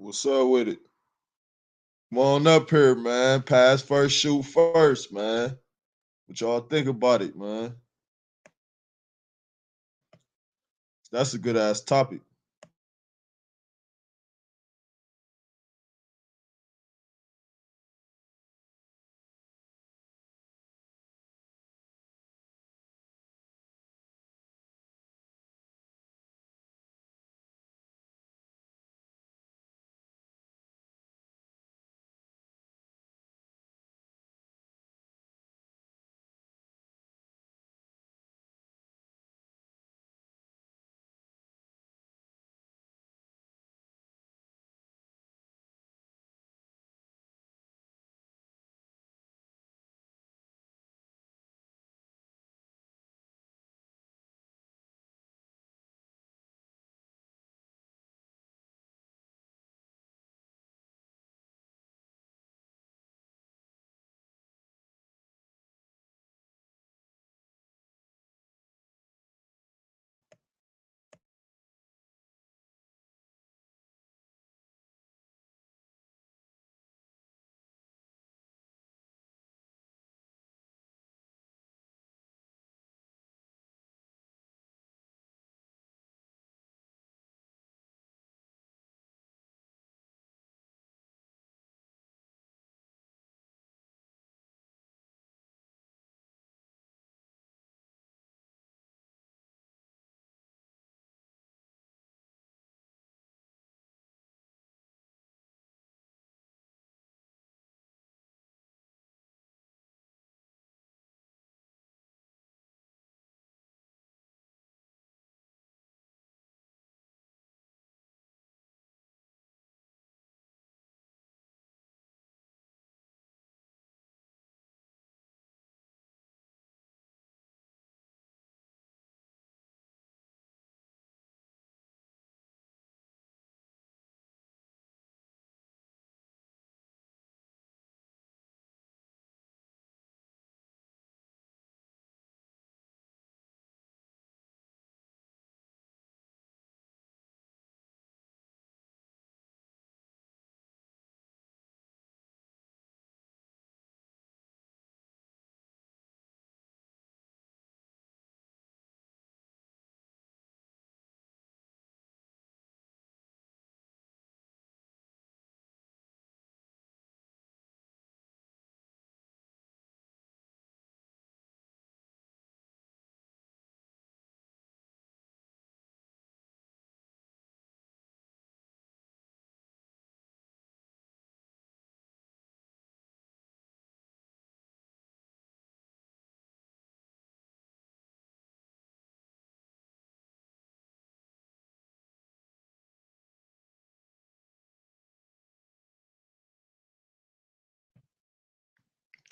What's up with it? Come on up here, man. Pass first, shoot first, man. What y'all think about it, man? That's a good ass topic.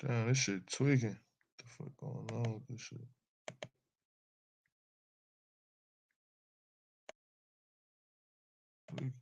Damn, this shit tweaking. What the fuck going on with this shit? Tweaking.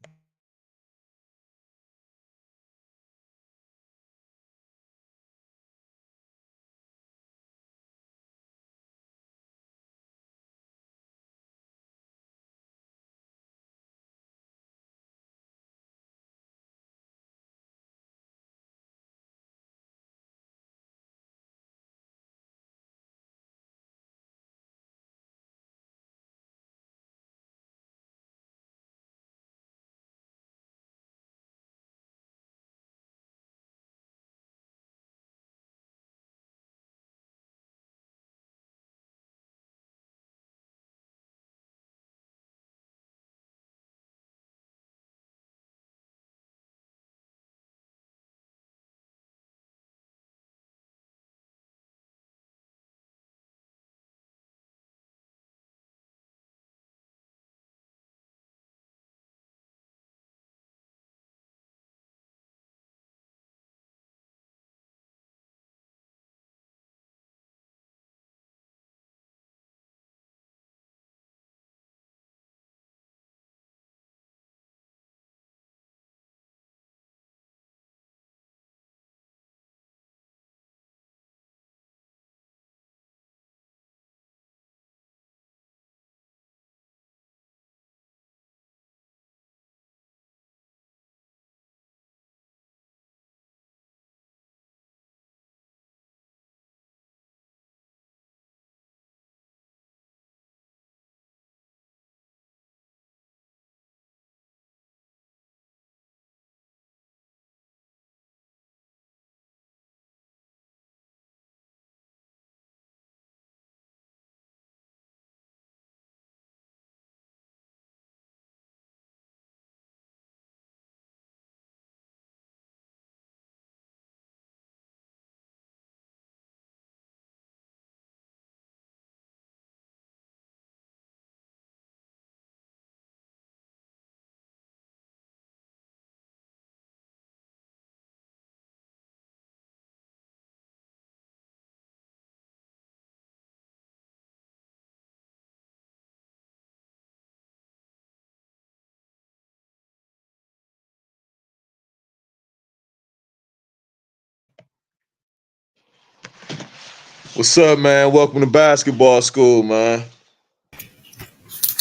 What's up, man? Welcome to basketball school, man.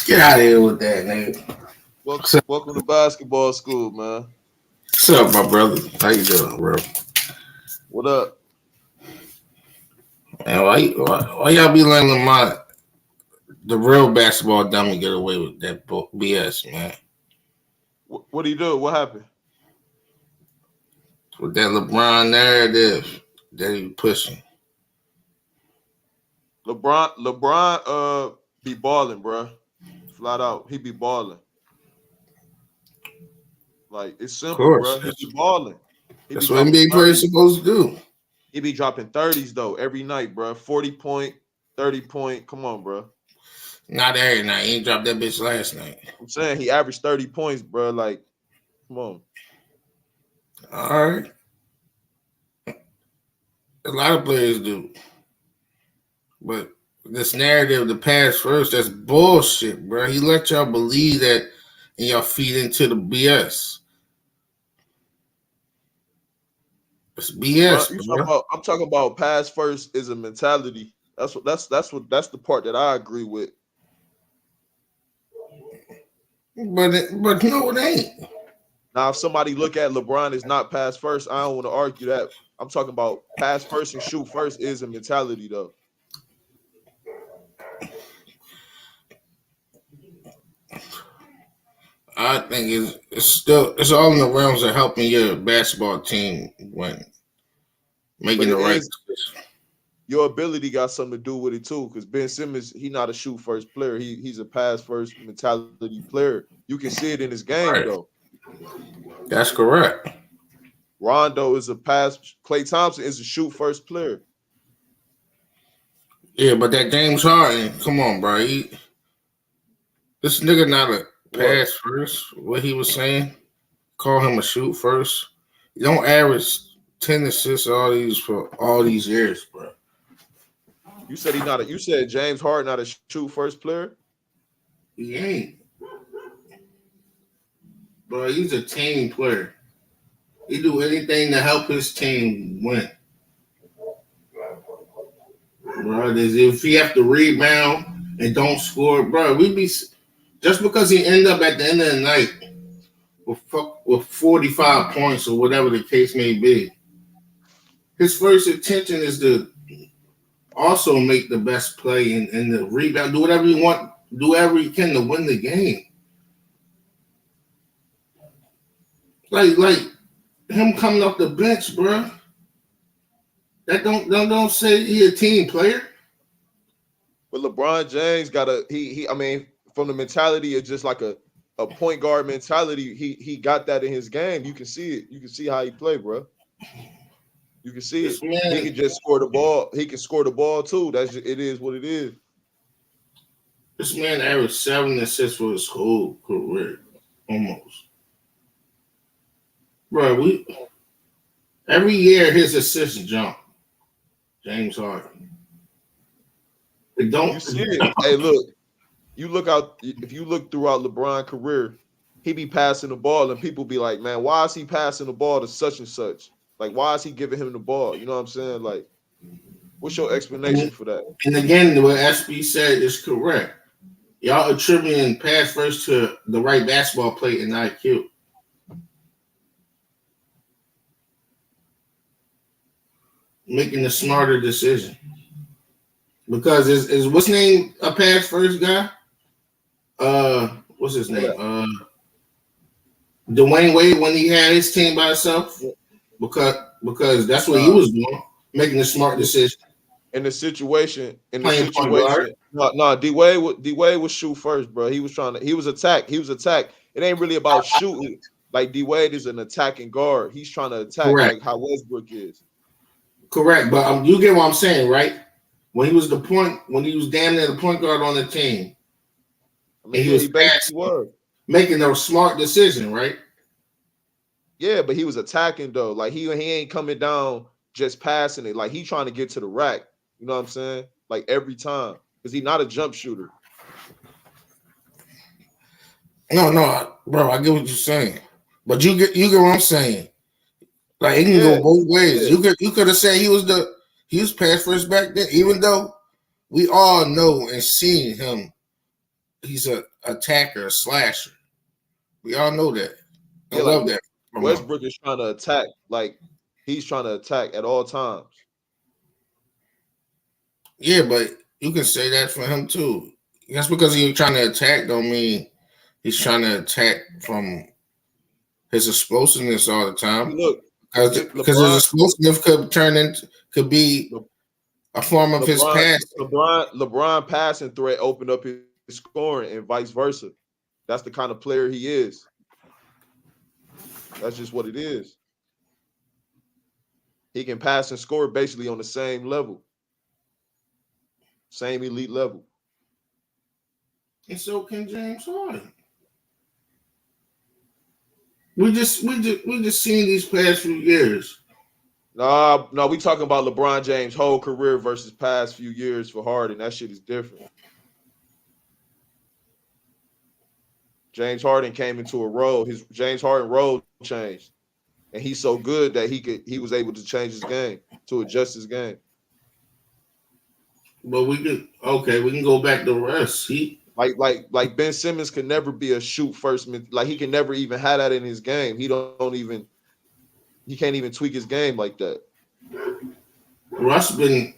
Get out of here with that, nigga. Welcome to basketball school, man. What's up, my brother? How you doing, bro? What up? Man, why y'all be letting the real basketball dummy get away with that BS, man? What do you do? What happened? With that LeBron narrative that he pushing. LeBron, be balling, bro. Flat out, he be balling. Like it's Of simple, course, bro. He be balling. He be that's what dropping NBA players 30s. supposed to do. He be dropping 30s though every night, bro. 40-point, 30-point. Come on, bro. Not every night. He ain't dropped that bitch last night. I'm saying he averaged 30 points, bro. Like, come on. All right. A lot of players do. But this narrative, the pass first, that's bullshit, bro. He let y'all believe that and y'all feed into the BS. It's BS, bro. I'm talking about pass first is a mentality. That's the part that I agree with. But no, it ain't. Now, if somebody look at LeBron as not pass first, I don't want to argue that. I'm talking about pass first and shoot first is a mentality, though. I think it's all in the realms of helping your basketball team win, making the right decision. Your ability got something to do with it too, because Ben Simmons, he's not a shoot first player. He's a pass first mentality player. You can see it in his game, though. That's correct. Rondo is a pass. Klay Thompson is a shoot first player. Yeah, but that James Harden, come on, bro. This nigga not a pass first. What he was saying, call him a shoot first. You don't average 10 assists for all these years, bro. You said you said James Harden not a shoot first player? He ain't. Bro, he's a team player. He do anything to help his team win. Bro, if he have to rebound and don't score, bro, we'd be just because he end up at the end of the night with 45 points or whatever the case may be. His first intention is to also make the best play and the rebound, do whatever you want, do whatever you can to win the game. Like him coming off the bench, bro. That don't say he a team player. But LeBron James got I mean, from the mentality of just like a point guard mentality, he got that in his game. You can see it. You can see how he play, bro. You can see it. He can just score the ball. He can score the ball too. It is what it is. This man averaged 7 assists for his whole career, almost. Bro, every year his assists jump. James Harden. It don't. You see it. Hey, look. If you look throughout LeBron's career, he be passing the ball, and people be like, "Man, why is he passing the ball to such and such? Like, why is he giving him the ball?" You know what I'm saying? Like, what's your explanation for that? And again, what SB said is correct. Y'all attributing pass first to the right basketball play and IQ. Making a smarter decision. Because is what's name a pass first guy? What's his name? Dwayne Wade when he had his team by himself. Because that's what he was doing, making a smart decision. In the situation, no, D Wade was shoot first, bro. He was attack. It ain't really about shooting. Like D Wade is an attacking guard. He's trying to attack. Correct. Like how Westbrook is. Correct, but you get what I'm saying, right? When he was damn near the point guard on the team, I mean, he was making a smart decision, right? Yeah, but he was attacking though. Like he ain't coming down just passing it. Like he trying to get to the rack. You know what I'm saying? Like every time, because he's not a jump shooter. No, bro, I get what you're saying, but you get what I'm saying. Like it can go both ways. Yeah. You could have said he was the He was pass first back then, even though we all know and seen him. He's a attacker, a slasher. We all know that. I Yeah, like love that from him. Westbrook is trying to attack. Like he's trying to attack at all times. Yeah, but you can say that for him too. Just because he's trying to attack don't mean he's trying to attack from his explosiveness all the time. Look, Because his explosiveness could be Le- a form of his pass. LeBron passing threat opened up his scoring and vice versa. That's the kind of player he is. That's just what it is. He can pass and score basically on the same level, same elite level. And so can James Harden. We just seen these past few years. No, we talking about LeBron James' whole career versus past few years for Harden. That shit is different. James Harden came into a role. His James Harden role changed, and he's so good that he was able to change his game, to adjust his game. But we can go back to Russ. Like Ben Simmons can never be a shoot first. Like he can never even have that in his game. He can't even tweak his game like that. Russ been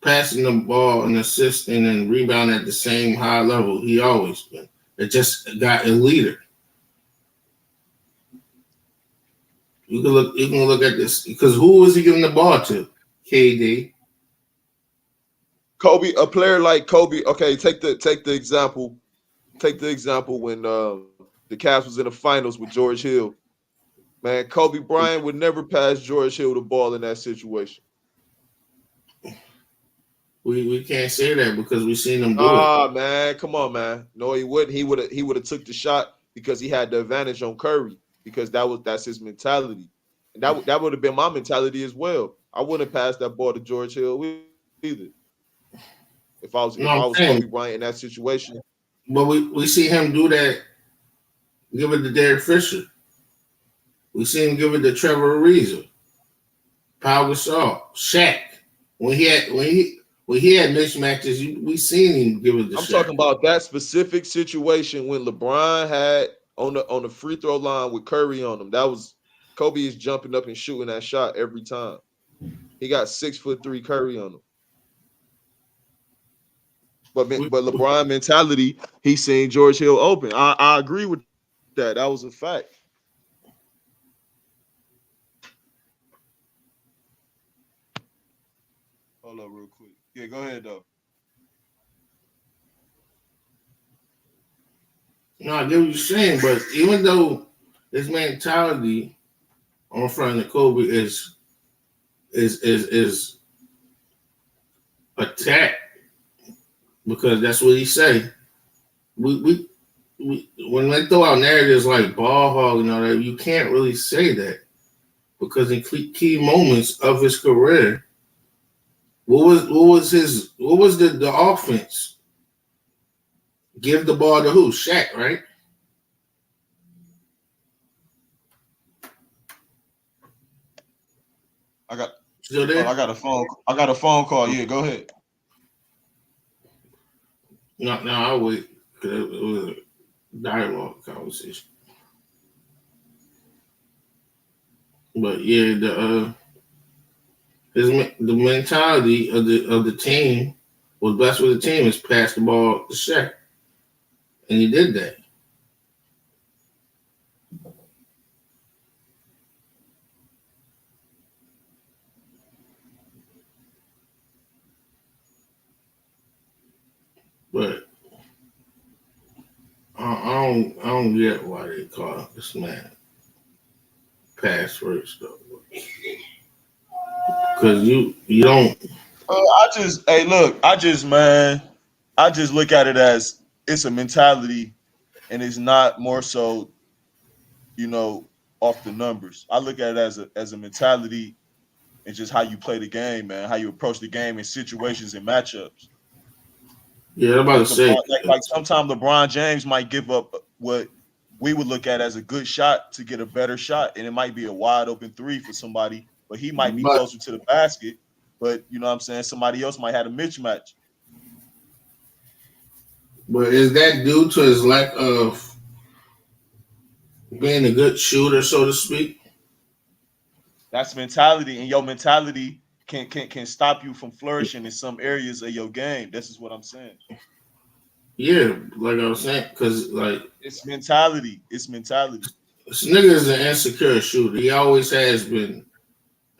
passing the ball and assisting and rebounding at the same high level he always been. It just got a leader. You can look at this because who was he giving the ball to? KD. Kobe, a player like Kobe. Okay, take the example. Take the example when the Cavs was in the finals with George Hill. Man, Kobe Bryant would never pass George Hill the ball in that situation. We can't say that because we seen him do it. Man, come on, man. No, he wouldn't. He would have took the shot because he had the advantage on Curry because that's his mentality, and that would have been my mentality as well. I wouldn't pass that ball to George Hill either if I was Kobe Bryant in that situation. But we see him do that. Give it to Derek Fisher. We see him give it to Trevor Ariza, Pau Gasol, Shaq. When he had mismatches, we seen him give it to Shaq. I'm talking about that specific situation when LeBron had on the free throw line with Curry on him. That was Kobe is jumping up and shooting that shot every time. He got 6'3" Curry on him. But LeBron mentality, he's seeing George Hill open. I agree with that. That was a fact. Hold up real quick. Yeah, go ahead though. No, I get what you're saying, but even though his mentality on front of Kobe is attack, because that's what he say. We when they throw out narratives like ball hog and all that, you can't really say that because in key moments of his career, what was the offense? Give the ball to who? Shaq, right? Still there? I got a phone call. Yeah, go ahead. No, I'll wait. It was a dialogue conversation. But yeah, the mentality of the team was best for the team is pass the ball to Shaq, and he did that. But I don't get why they call this man pass first though. Because you don't. I just look at it as it's a mentality, and it's not more so, off the numbers. I look at it as a mentality and just how you play the game, man, how you approach the game in situations and matchups. Yeah, I'm about to say. Like sometimes LeBron James might give up what we would look at as a good shot to get a better shot, and it might be a wide open three for somebody, but he might be But closer to the basket. But you know what I'm saying? Somebody else might have a mismatch. is that due to his lack of being a good shooter, so to speak? That's mentality, and your mentality can stop you from flourishing in some areas of your game. This is what I'm saying. Yeah, like I was saying, because like It's mentality. It's mentality. this nigga is an insecure shooter. He always has been,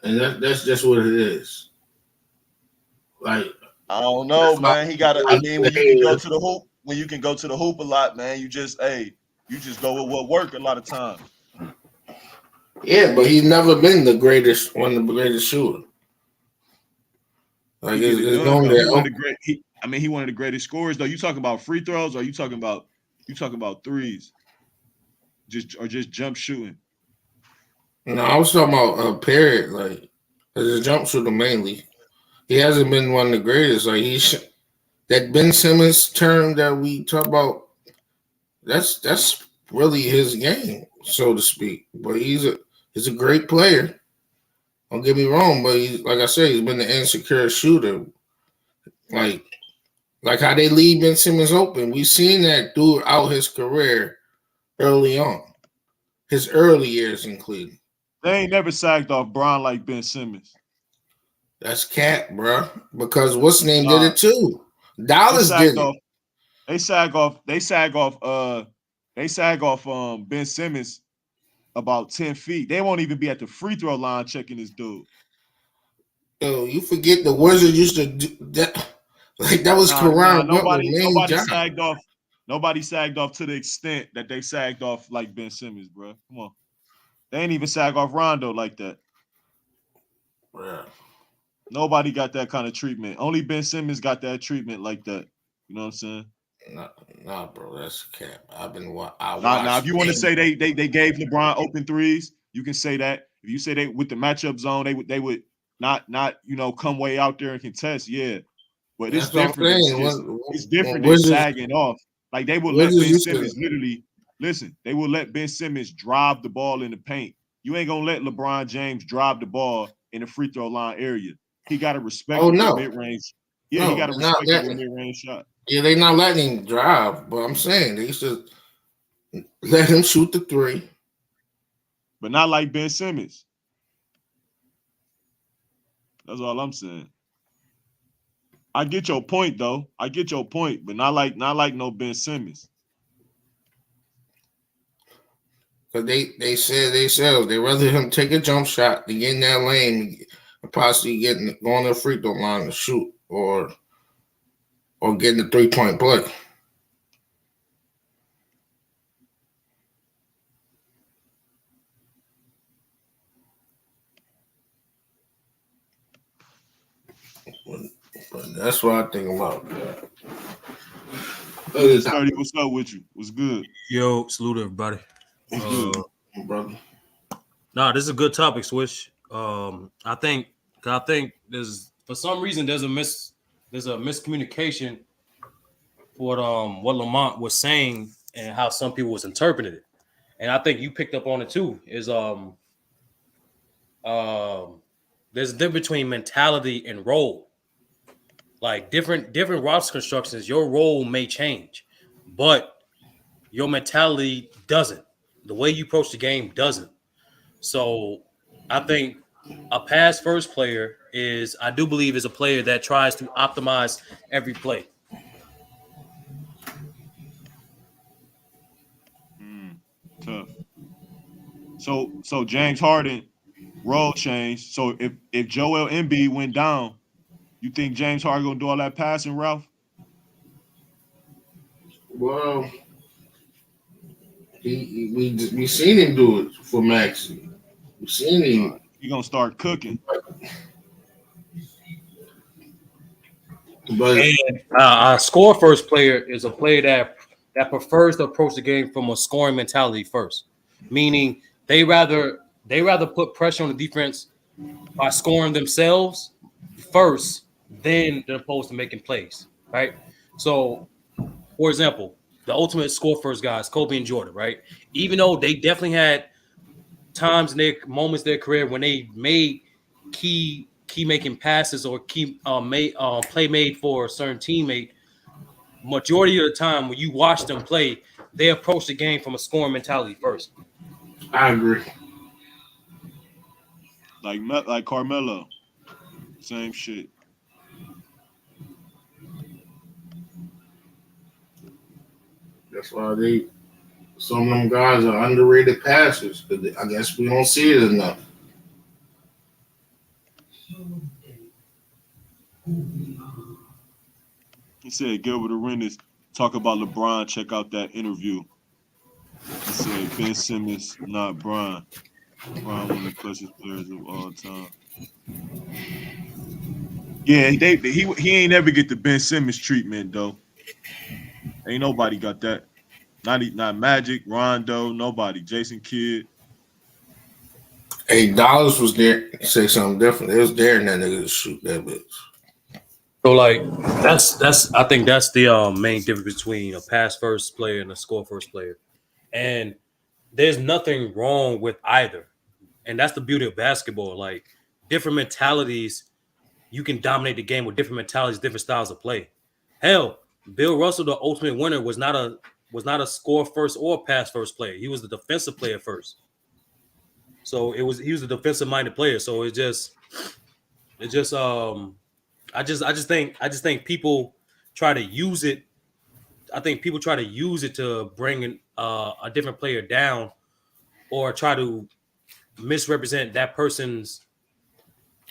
and that's just what it is. Like I don't that's know, why man. He got to. I he's mean, a when you can go hater. to the hoop, when you can go to the hoop a lot, man, you just go with what work a lot of times. Yeah, but he's never been the greatest, one of the greatest shooter. Like He get it it's done known though. He one that of the great. He one of the greatest scorers though. You talking about free throws, or you talking about threes, just jump shooting. no, I was talking about a period, like as a jump shooter mainly. He hasn't been one of the greatest. Like that Ben Simmons term that we talk about, that's really his game, so to speak. But he's a great player. Don't get me wrong, but he's like I said, he's been the insecure shooter. Like like how they leave Ben Simmons open. We've seen that throughout his career early on. His early years in Cleveland. They ain't never sagged off Bron like Ben Simmons. That's cat, bro. Because what's his name did Nah, it too. they Dallas did sagged it. off. They sag off. They sag off. Ben Simmons about 10 feet. They won't even be at the free throw line checking this dude. Yo, you forget the Wizards used to do that. Like that was Nah. Karan Butler's Nobody, main nobody job. sagged off. Nobody sagged off to the extent that they sagged off like Ben Simmons, bro. Come on, they ain't even sag off Rondo like that. Bruh. Nobody got that kind of treatment. Only Ben Simmons got that treatment like that. You know what I'm saying? Nah, nah, bro, that's cap. I Now, if watched you want to games. say they gave LeBron open threes, you can say that. If you say they with the matchup zone, they would not come way out there and contest. Yeah, but it's That's what I'm different than saying. it's When different than Wizards sagging off. Like they will let Wizards Ben used to Simmons literally listen. They will let Ben Simmons drive the ball in the paint. You ain't gonna let LeBron James drive the ball in the free throw line area. He got a oh respectable no. mid range. Yeah, he No, got a they're not respectable letting mid range shot, yeah, they not letting him drive, but I'm saying they used to let him shoot the three. but not like Ben Simmons. That's all I'm saying. I get your point though. I get your point, but not like no Ben Simmons. Cause they said themselves they rather him take a jump shot to get in that lane and possibly going to the free throw line to shoot or getting the 3-point play. But that's what I think about that. Sturdy, what's up with you? What's good? Yo, salute everybody. What's good? Brother. Nah, this is a good topic, Swish. I think there's for some reason there's a miscommunication for what Lamont was saying and how some people was interpreting it. And I think you picked up on it too. There's a difference between mentality and role. Like different roster constructions, your role may change, but your mentality doesn't. The way you approach the game doesn't. So I think a pass first player I do believe is a player that tries to optimize every play. Tough. So James Harden role change. So if Joel Embiid went down, you think James Harden gonna do all that passing, Ralph? Well, we seen him do it for Maxi. We seen him, He gonna start cooking. but And a score first player is a player that prefers to approach the game from a scoring mentality first, meaning they rather put pressure on the defense by scoring themselves first, then they're opposed to making plays, right? So, for example, the ultimate score first guys, Kobe and Jordan, right? Even though they definitely had times in their moments in their career when they made key making passes or key play made for a certain teammate, majority of the time when you watch them play, they approach the game from a scoring mentality first. I agree. Like Carmelo, same shit. That's why some of them guys are underrated passers. Because I guess we don't see it enough. He said Gilbert Arenas talk about LeBron. Check out that interview. He said Ben Simmons, not Bron. Bron, one of the clutchest players of all time. Yeah, he ain't ever get the Ben Simmons treatment though. Ain't nobody got that. Not Magic, Rondo, nobody. Jason Kidd. $8 was there. Say something different. It was there and that nigga to shoot that bitch. So like that's I think that's the main difference between a pass first player and a score first player. And there's nothing wrong with either. And that's the beauty of basketball. Like different mentalities, you can dominate the game with different mentalities, different styles of play. Hell, Bill Russell, the ultimate winner, was not a score first or pass first player. He was the defensive player first. So he was a defensive minded player. So it just I just think people try to use it. I think people try to use it to bring a different player down or try to misrepresent that person's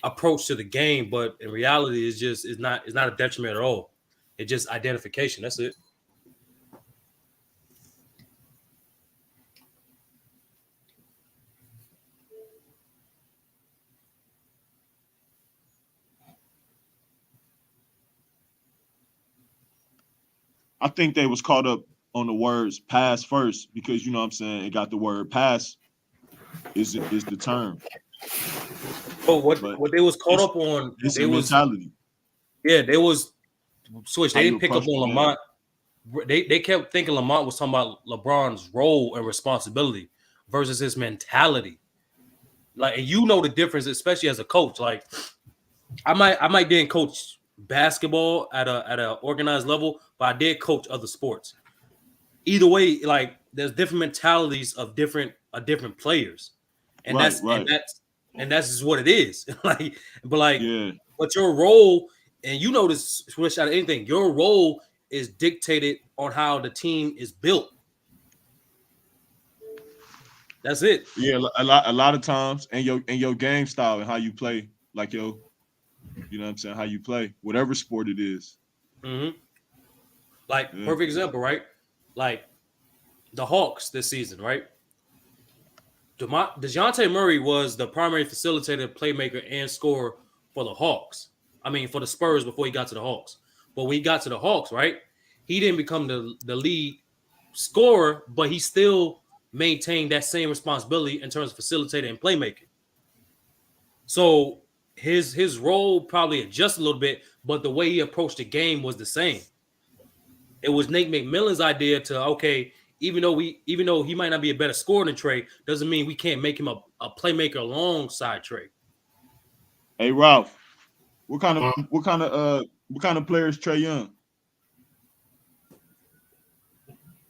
approach to the game. But in reality, it's not a detriment at all. It's just identification. That's it. I think they was caught up on the words pass first because you know what I'm saying it got the word pass is the term. Oh, what they was caught up on? It's They a was mentality. yeah, they was switch. How They you didn't pick up approach the on game. Lamont. They kept thinking Lamont was talking about LeBron's role and responsibility versus his mentality. Like, and you know the difference, especially as a coach. Like, I might didn't coach basketball at a organized level, but I did coach other sports. Either way, like there's different mentalities of different players, and Right. that's just what it is. Like, Yeah. but your role, and you know this, switch out of anything, your role is dictated on how the team is built. That's it. Yeah, a lot of times and your game style and how you play, like you know what I'm saying, how you play, whatever sport it is. Mm-hmm. Like, Yeah. perfect example, right? Like the Hawks this season, right? DeJounte Murray was the primary facilitator, playmaker, and scorer for the Hawks. I mean, for the Spurs before he got to the Hawks. But when he got to the Hawks, right, he didn't become the lead scorer, but he still maintained that same responsibility in terms of facilitating and playmaking. So his role probably adjusted a little bit, but the way he approached the game was the same. It was Nate McMillan's idea to, okay, even though he might not be a better scorer than Trey, doesn't mean we can't make him a playmaker alongside Trey. Hey Ralph, what kind of player is Trey Young?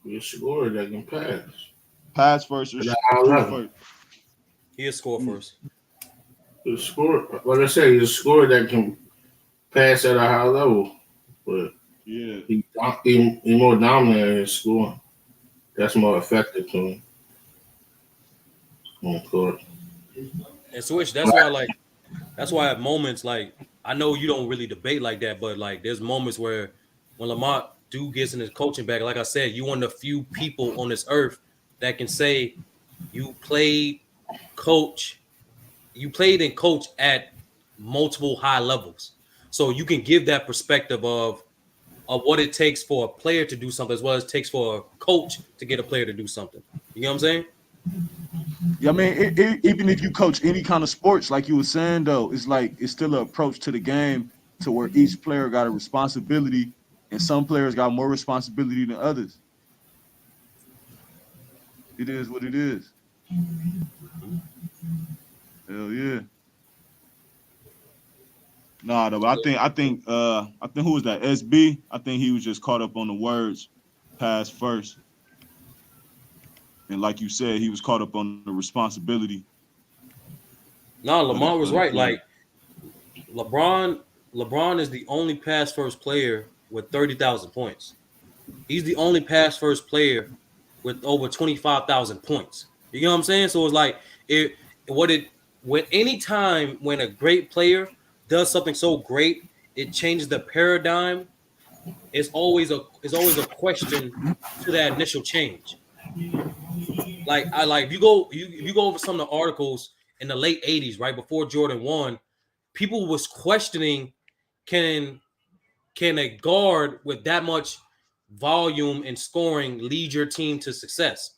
He's a scorer that can pass. Pass first or shoot first? He'll score first. He's a scorer. Like I said, he's a scorer that can pass at a high level. But yeah, he more dominant in his scoring. That's more effective to him. On court. And Switch, that's why at moments, like, I know you don't really debate like that, but like there's moments where when Lamont gets in his coaching bag, like I said, you one of the few people on this earth that can say you played and coach at multiple high levels. So you can give that perspective of what it takes for a player to do something as well as it takes for a coach to get a player to do something. You know what I'm saying? Yeah, I mean, even if you coach any kind of sports, like you were saying, though, it's like it's still an approach to the game to where each player got a responsibility, and some players got more responsibility than others. It is what it is. Hell yeah. Nah, though, but I think who was that? SB. I think he was just caught up on the words pass first. And like you said, he was caught up on the responsibility No, of the, Lamar was of the right. play. Like LeBron is the only pass first player with 30,000 points. He's the only pass first player with over 25,000 points. You know what I'm saying? So it's like it what it when any time when a great player does something so great, it changes the paradigm. It's always a question to that initial change. Like I like if you go over some of the articles in the late 80s, right before Jordan won, people was questioning can can a guard with that much volume and scoring lead your team to success?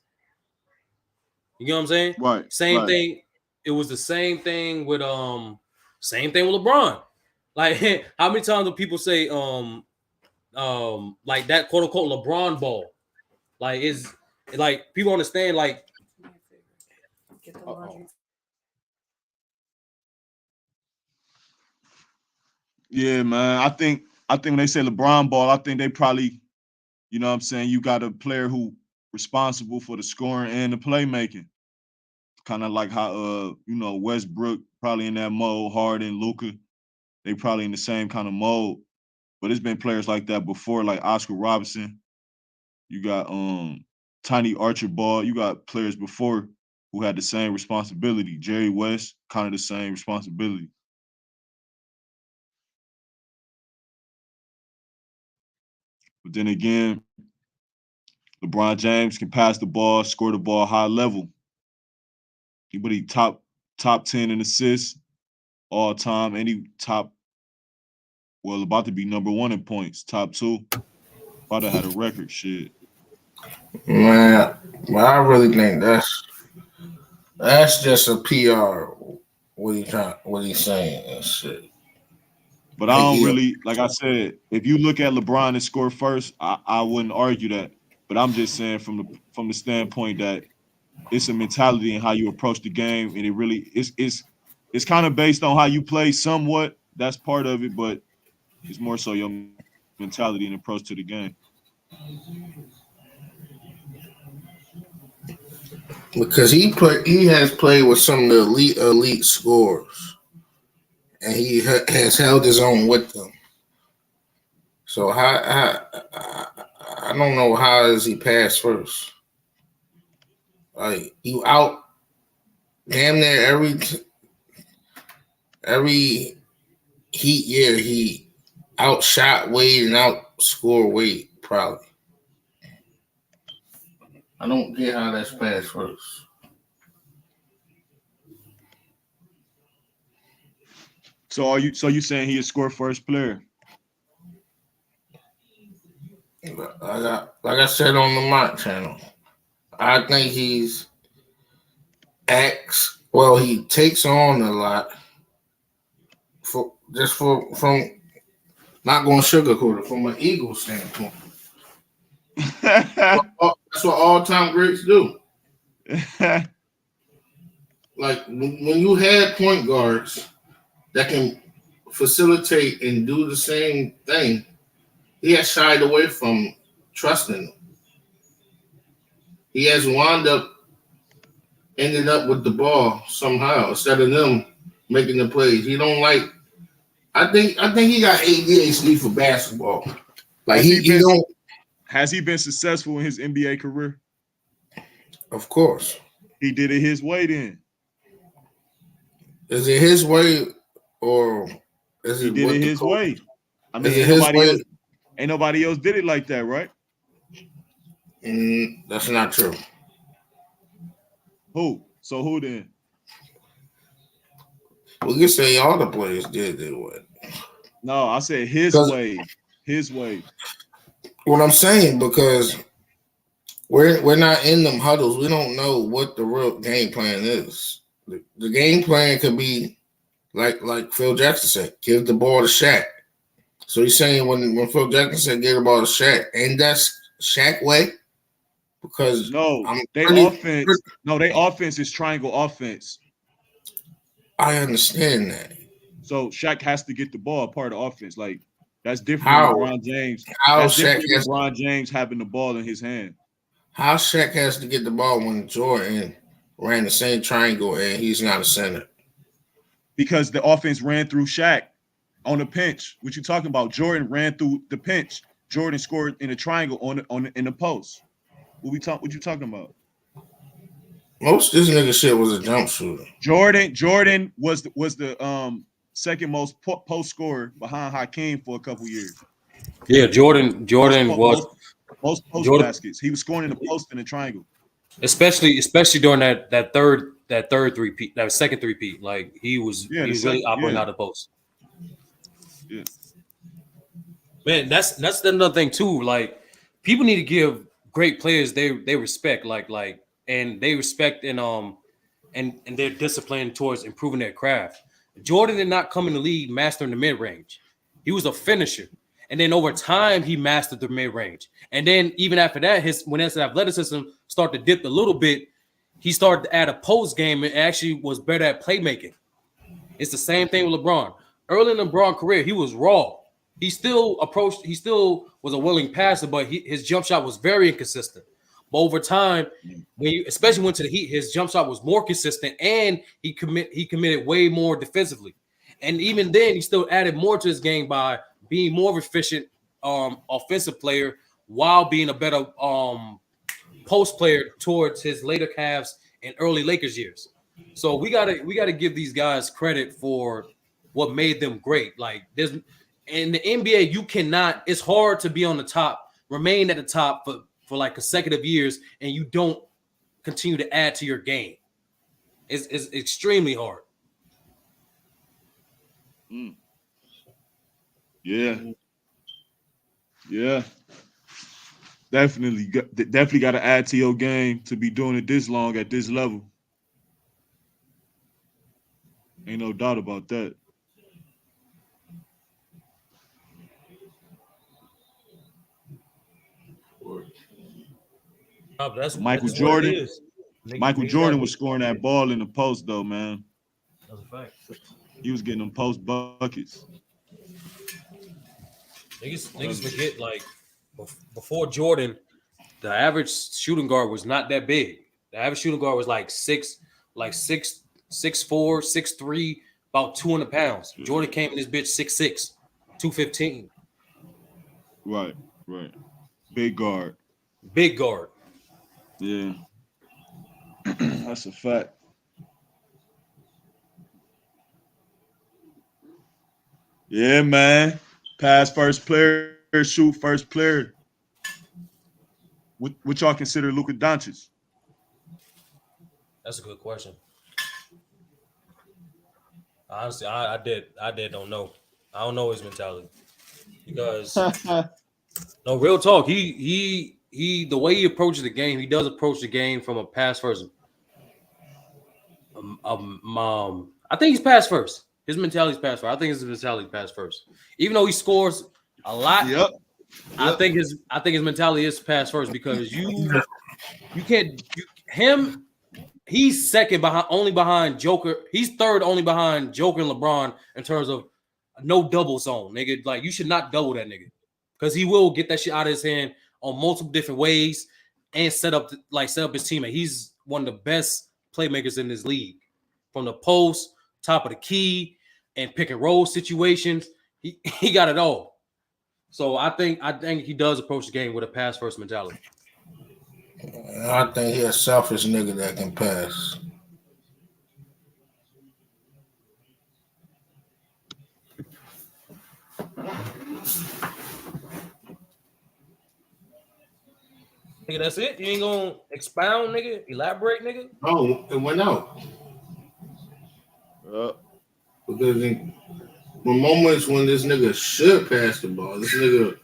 You know what I'm saying? Right, Same right. thing. It was the same thing with LeBron. Like how many times do people say like that quote unquote LeBron ball? Like is like people understand like uh-oh. Yeah, man. I think when they say LeBron ball, I think they probably, you know what I'm saying, you got a player who responsible for the scoring and the playmaking. Kind of like how Westbrook probably in that mode, Harden, Luka, they probably in the same kind of mode. But it's been players like that before, like Oscar Robertson. You got Tiny Archibald. You got players before who had the same responsibility. Jerry West, kind of the same responsibility. But then again, LeBron James can pass the ball, score the ball high level. He top 10 in assists all time, and he about to be number one in points, top two. About to had a record, shit. Man, well, I really think that's just a PR. What he's saying and shit. But I Like, don't yeah, really, like I said, if you look at LeBron and score first, I wouldn't argue that. But I'm just saying from the standpoint that it's a mentality and how you approach the game, and it really it's kind of based on how you play somewhat. That's part of it, but it's more so your mentality and approach to the game. because he has played with some of the elite scorers, and he has held his own with them. So I don't know how does he pass first. Like you out damn near every heat year he outshot Wade and outscored Wade probably. I don't get how that's passed first. So you saying he a score first player? Like I said on the Mott channel, I think he's he takes on a lot from not going sugarcoat it from an ego standpoint. That's what all time greats do. Like when you had point guards that can facilitate and do the same thing, he has shied away from trusting them. He has ended up with the ball somehow instead of them making the plays. He don't like. I think he got ADHD for basketball. Like he don't. Has he been successful in his NBA career? Of course. He did it his way then. Is it his way or is he it did what it the his coach? way? I mean, Is it his way? Ain't nobody else did it like that, right? That's not true. Who? So who then? We can say all the players did it way. No, I said his way. His way. What I'm saying, because we're not in them huddles. We don't know what the real game plan is. The game plan could be like Phil Jackson said, give the ball to Shaq. So he's saying when Phil Jackson said give the ball to Shaq, ain't that Shaq way? Because they offense is triangle offense. I understand that. So Shaq has to get the ball part of the offense. Like that's different How? than LeBron James. How That's Shaq different than has LeBron James having the ball in his hand. how Shaq has to get the ball when Jordan ran the same triangle and he's not a center. Because the offense ran through Shaq on the pinch. What you talking about? Jordan ran through the pinch. Jordan scored in a triangle in the post. What you talking about? Most of this nigga shit was a jump shooter. Jordan was the second most post scorer behind Hakeem for a couple years. Yeah, Jordan was most post Jordan, baskets. He was scoring in the post in the triangle. especially during that third three-peat, that second three-peat. Like he was really operating out of the post. Yeah. Man, that's another thing too. Like people need to give great players they respect, and they respect and their discipline towards improving their craft. Jordan did not come in the league mastering the mid range. He was a finisher, and then over time he mastered the mid range. And then even after that, when his athleticism started to dip a little bit, he started to add a post game and actually was better at playmaking. It's the same thing with LeBron. Early in LeBron's career, he was raw. He still was a willing passer, but his jump shot was very inconsistent. But over time, when you especially went to the Heat, his jump shot was more consistent, and he committed way more defensively. And even then, he still added more to his game by being more efficient offensive player while being a better post player towards his later Cavs and early Lakers years. So we gotta give these guys credit for what made them great. Like there's in the NBA, you cannot. It's hard to be on the top, remain at the top for like consecutive years, and you don't continue to add to your game. It's extremely hard. Yeah. Yeah. Definitely got to add to your game to be doing it this long at this level. Ain't no doubt about that. Michael Jordan. Michael Jordan was scoring that ball in the post though, man. That's a fact. He was getting them post buckets. Niggas forget like before Jordan, the average shooting guard was not that big. The average shooting guard was like 6'4", 6'3", about 200 pounds. Jordan came in this bitch 6'6", 215. Right. Big guard. Big guard. Yeah. That's a fact. Yeah, man. Pass first player, shoot first player. What y'all consider Luka Doncic? That's a good question. Honestly, I don't know. I don't know his mentality because no real talk. He the way he approaches the game, he does approach the game from a pass first. I think he's pass first. His mentality's pass first. I think his mentality pass first. Even though he scores a lot, Yep. I think his mentality is pass first because you can't he's second behind Joker. He's third only behind Joker and LeBron in terms of no double zone, nigga. Like you should not double that nigga because he will get that shit out of his hand on multiple different ways and set up his teammate. He's one of the best playmakers in this league from the post, top of the key, and pick and roll situations. He got it all. So I think he does approach the game with a pass first mentality. I think he's a selfish nigga that can pass. Nigga, that's it? You ain't gonna expound, nigga? Elaborate, nigga? No, it went out. Because in moments when this nigga should pass the ball, this nigga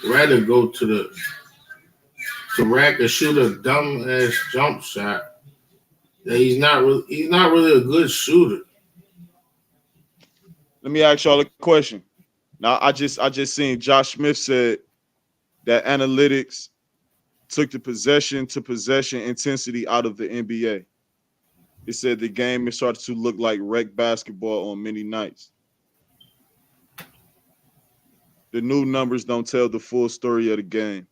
rather go to rack and shoot a dumb ass jump shot. That he's not really a good shooter. Let me ask y'all a question. Now, I just seen Josh Smith said that analytics took the possession to possession intensity out of the NBA. It said the game is starting to look like rec basketball on many nights. the new numbers don't tell the full story of the game.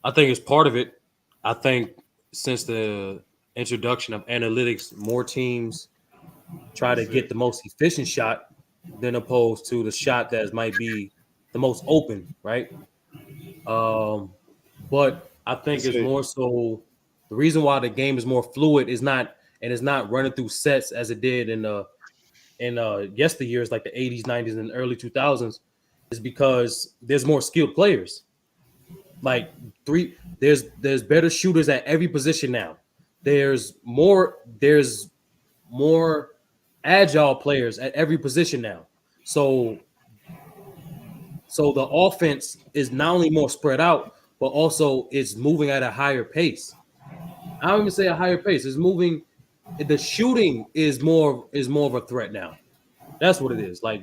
I think it's part of it. I think since the introduction of analytics, more teams try to That's get it. the most efficient shot than opposed to the shot that might be the most open, right? Um, but I think That's it's it. more so the reason why the game is more fluid is not and it's not running through sets as it did in yesteryears like the 80s, 90s, and early 2000s is because there's more skilled players. Like there's better shooters at every position now. There's more agile players at every position now. So the offense is not only more spread out, but also it's moving at a higher pace. I don't even say a higher pace. It's moving. The shooting is more of a threat now. That's what it is. Like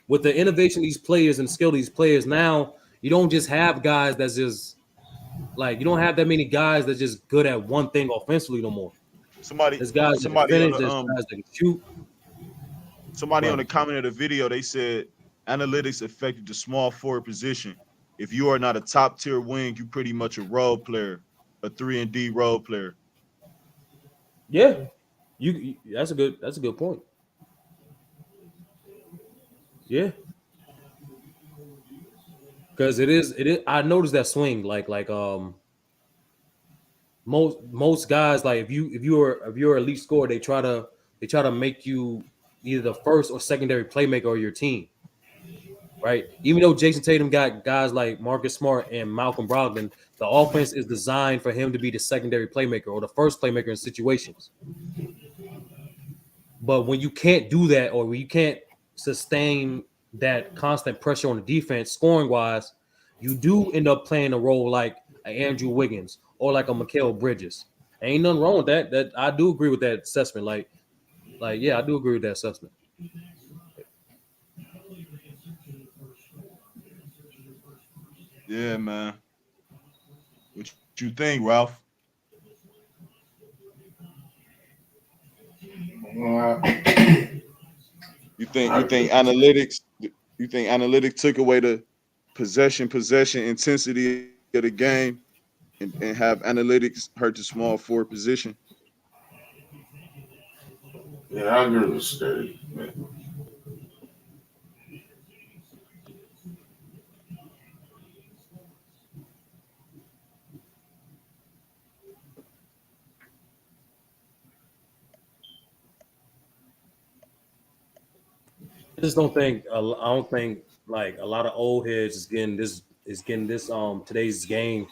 with the innovation of these players and skill of these players now, you don't just have guys that's just like you don't have that many guys that's just good at one thing offensively no more. Somebody, There's guys that can somebody on finish. the There's guys that can shoot. somebody on But the comment of the video, they said analytics affected the small forward position. If you are not a top tier wing, you pretty much a role player, a 3-and-D role player. yeah, that's a good point. Yeah, because it is. I noticed that swing most guys like if you're an elite scorer, they try to make you either the first or secondary playmaker of your team, right? Even though Jason Tatum got guys like Marcus Smart and Malcolm Brogdon, the offense is designed for him to be the secondary playmaker or the first playmaker in situations. But when you can't do that or when you can't sustain that constant pressure on the defense, scoring wise, you do end up playing a role like an Andrew Wiggins or like a Mikal Bridges. Ain't nothing wrong with that. That I do agree with that assessment. Like yeah, I do agree with that assessment. Yeah, man. What you think, Ralph? Uh, You think analytics took away the possession intensity of the game and have analytics hurt the small forward position? yeah, I agree with Steady. I don't think like a lot of old heads is getting this today's game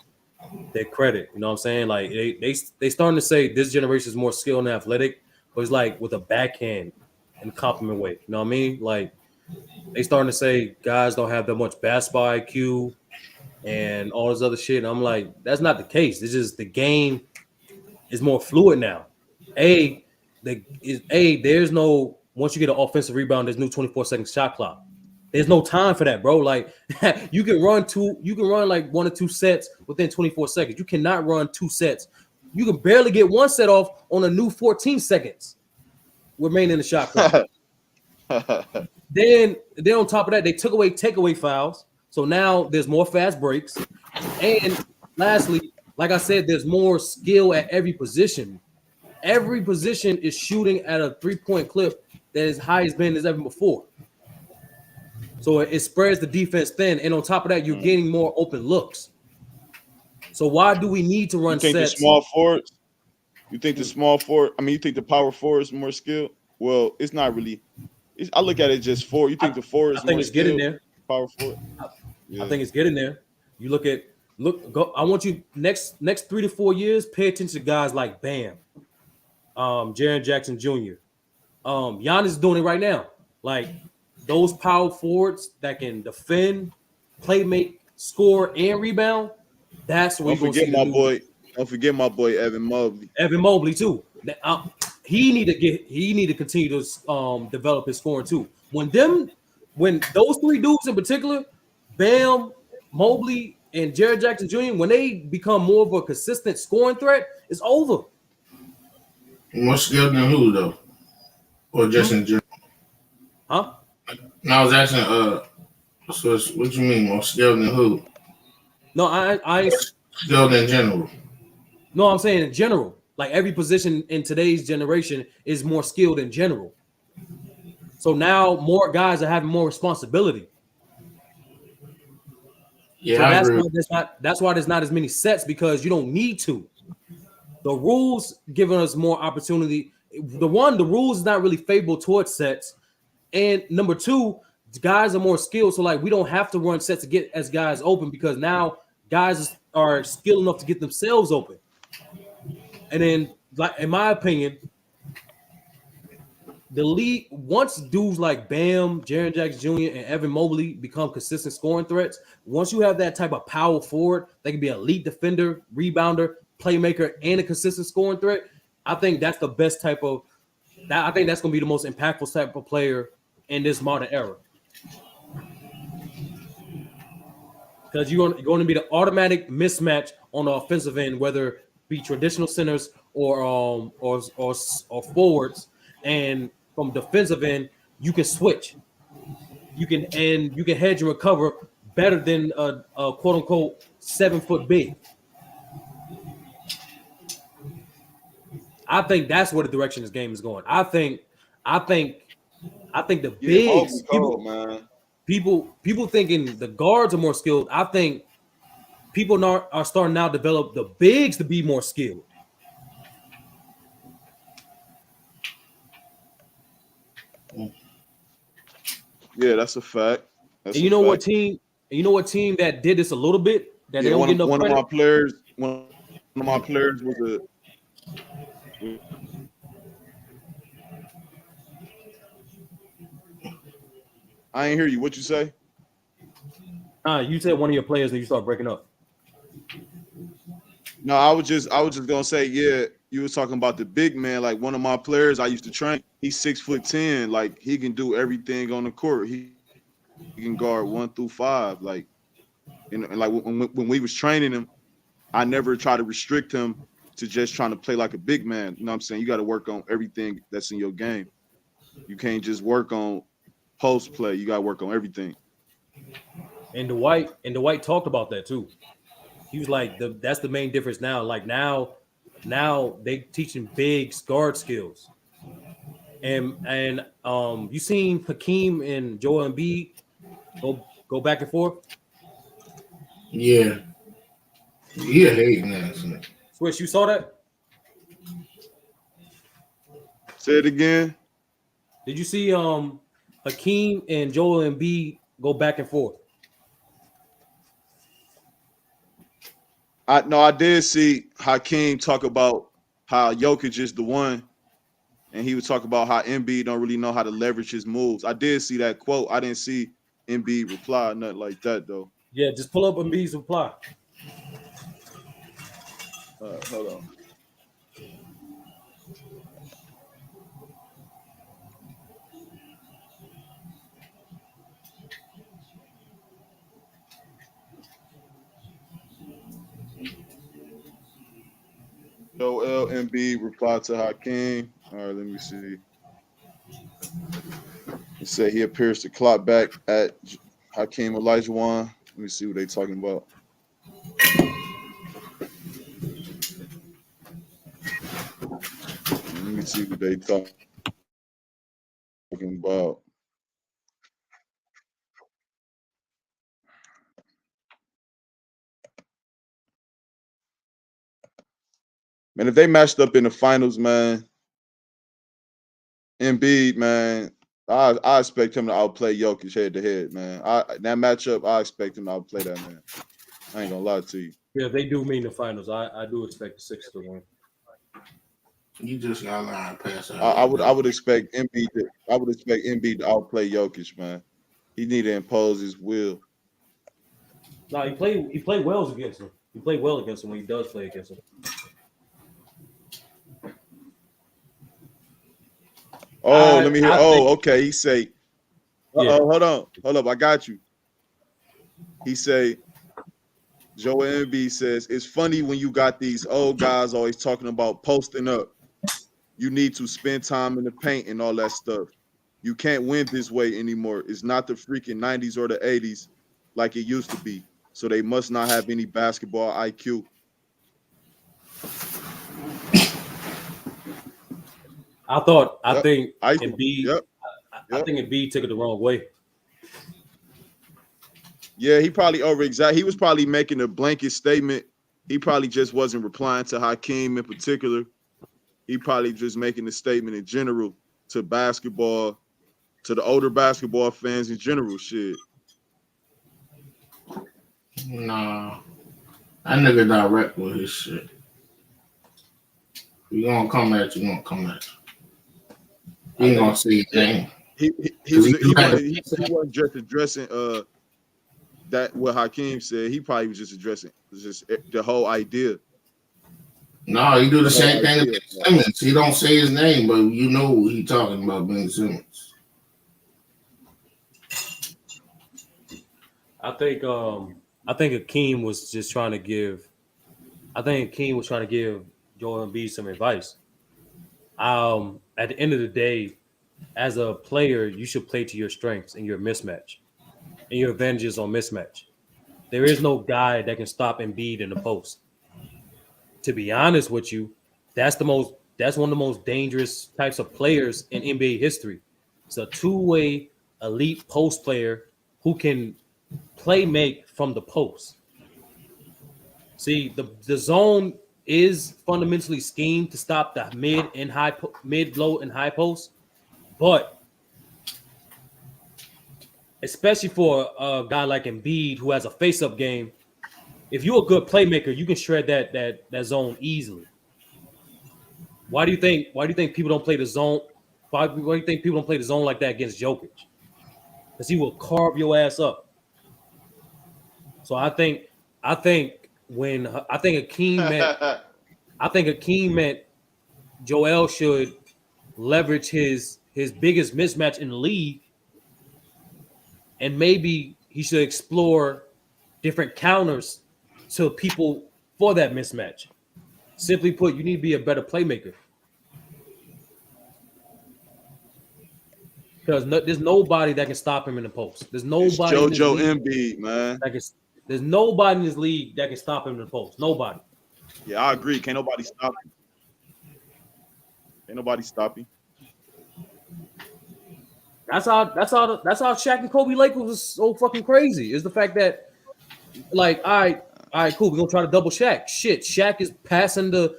their credit. You know what I'm saying? Like they starting to say this generation is more skilled and athletic, but it's like with a backhand and compliment way. You know what I mean? Like they starting to say guys don't have that much basketball IQ and all this other shit. And I'm like, that's not the case. It's just the game is more fluid now. There's no once you get an offensive rebound, there's no 24-second shot clock. There's no time for that, bro. Like you can run like 1 or 2 sets within 24 seconds. You cannot run 2 sets. You can barely get one set off on a new 14 seconds remaining in the shot clock. Then on top of that, they took away takeaway fouls. So now there's more fast breaks. And lastly, like I said, there's more skill at every position. Every position is shooting at a 3-point clip that is high as been as ever before. So it spreads the defense thin. And on top of that, you're getting more open looks. So why do we need to You run think the sets? small forwards? You think the small forward? I mean, you think the power forward is more skilled? Well, it's not really. I look at it just forward. You think the forward I is think more it's getting skilled? there. Power forward. I Yeah. think it's getting there. You go. I want you next 3 to 4 years. Pay attention to guys like Bam, Jaren Jackson Jr. Giannis is doing it right now. Like those power forwards that can defend, play, make, score, and rebound. That's where Don't you're gonna forget see the my new boy. Don't forget my boy Evan Mobley. Evan Mobley too. He need to continue to develop his scoring too. When those three dudes in particular, Bam, Mobley, and Jared Jackson Jr., when they become more of a consistent scoring threat, it's over. More skilled than who though? Or just in general? Huh? No, I was asking So what you mean more skilled than who? No, I Skilled in general. no, I'm saying in general. Like every position in today's generation is more skilled in general. So now more guys are having more responsibility. Yeah, So I agree. that's why there's not as many sets because you don't need to. The rules giving us more opportunity. The rules is not really favorable towards sets. And number two, guys are more skilled. So like we don't have to run sets to get as guys open because now guys are skilled enough to get themselves open. And then, like in my opinion, the league once dudes like Bam, Jaren Jackson Jr., and Evan Mobley become consistent scoring threats. Once you have that type of power forward, they can be a elite defender, rebounder, playmaker, and a consistent scoring threat. I think that's the best type of that. I think that's going to be the most impactful type of player in this modern era because you're going to be the automatic mismatch on the offensive end, whether it be traditional centers or forwards, and from defensive end, you can switch. You can hedge and recover better than a quote unquote 7-foot big. I think that's where the direction this game is going. I think the Yeah, bigs Mobley cold, man. people thinking the guards are more skilled. I think people now are starting now to develop the bigs to be more skilled. Yeah, that's a fact. And That's a you know what fact. team? And you know what team that did this a little bit that they Yeah, don't get enough one of credit? my players, one of my players was a. I ain't hear you. What you say? You said one of your players and you start breaking up. No, I was just gonna say, yeah, you was talking about the big man. Like one of my players I used to train, he's 6'10". Like he can do everything on the court. He can guard 1 through 5. Like and like when we was training him, I never try to restrict him to just trying to play like a big man. You know what I'm saying? You got to work on everything that's in your game. You can't just work on post play. You got to work on everything. And Dwight talked about that too. He was like, that's the main difference now. Like now they teaching big guard skills. And you seen Hakeem and Joel Embiid go back and forth. Yeah, he a hating ass. Swish, you saw that? Say it again. Did you see Hakeem and Joel Embiid go back and forth? I did see Hakeem talk about how Jokic is the one, and he would talk about how Embiid don't really know how to leverage his moves. I did see that quote. I didn't see Embiid reply nothing like that though. Yeah, just pull up Embiid's reply. Hold on. Joel Embiid replied to Hakeem. All right, let me see. He said he appears to clock back at Hakeem Olajuwon. Let me see what they talking about. Let me see what they talking about. Man, if they matched up in the finals, man, Embiid, man, I expect him to outplay Jokic head to head, man. That matchup, I expect him to outplay that man. I ain't gonna lie to you. Yeah, they do mean the finals. I do expect the Sixers to win. You just got line pass out. I would expect Embiid to outplay Jokic, man. He need to impose his will. No, he played well against him. He played well against him when he does play against him. Oh, let me hear. I think Oh, okay. He say, yeah. hold up. I got you. He say, Joel Embiid says, it's funny when you got these old guys always talking about posting up. You need to spend time in the paint and all that stuff. You can't win this way anymore. It's not the freaking 90s or the 80s like it used to be. So they must not have any basketball IQ. I Yep. think I Embiid, yep. I Yep. think Embiid took it the wrong way. Yeah, he probably over exact. He was probably making a blanket statement. He probably just wasn't replying to Hakeem in particular. He probably just making a statement in general to basketball, to the older basketball fans in general. Shit. Nah, that nigga direct with his shit. You gonna come at you, gonna come at you. He ain't gonna say his name. He wasn't just addressing that what Hakeem said. He probably was just addressing just the whole idea. No, he do the same thing to idea. Ben Simmons. He don't say his name, but you know who he talking about, Ben Simmons. I think Hakeem was just trying to give. I think Hakeem was trying to give Joel Embiid some advice. At the end of the day, as a player, you should play to your strengths and your mismatch, and your advantages on mismatch. There is no guy that can stop Embiid in the post. To be honest with you, that's one of the most dangerous types of players in NBA history. It's a two-way elite post player who can play make from the post. See, the zone is fundamentally schemed to stop the mid, low, and high post, but especially for a guy like Embiid who has a face-up game, if you're a good playmaker, you can shred that zone easily. Why do you think people don't play the zone? Why do you think people don't play the zone like that against Jokic? Because he will carve your ass up. So I think Hakeem meant Joel should leverage his biggest mismatch in the league, and maybe he should explore different counters to people for that mismatch. Simply put, you need to be a better playmaker. Because there's nobody that can stop him in the post. There's nobody It's JoJo Embiid, man. There's nobody in this league that can stop him in the post. Nobody. Yeah, I agree. Can't nobody stop him. Can't nobody stop him. That's how Shaq and Kobe Lakers was so fucking crazy. Is the fact that, like, all right, cool, we're gonna try to double Shaq. Shit, Shaq is passing to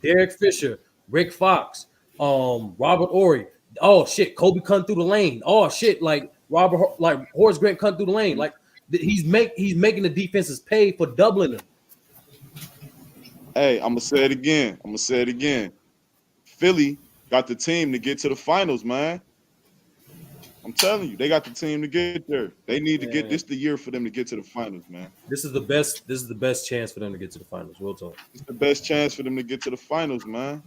Derek Fisher, Rick Fox, Robert Ory. Oh shit, Kobe cutting through the lane. Oh shit, like Horace Grant cutting through the lane. Like he's making the defenses pay for doubling them. Hey, I'm gonna say it again. Philly got the team to get to the finals, man. I'm telling you, they got the team to get there. They need to get this the year for them to get to the finals, man. This is the best chance for them to get to the finals. Real talk. It's the best chance for them to get to the finals, man.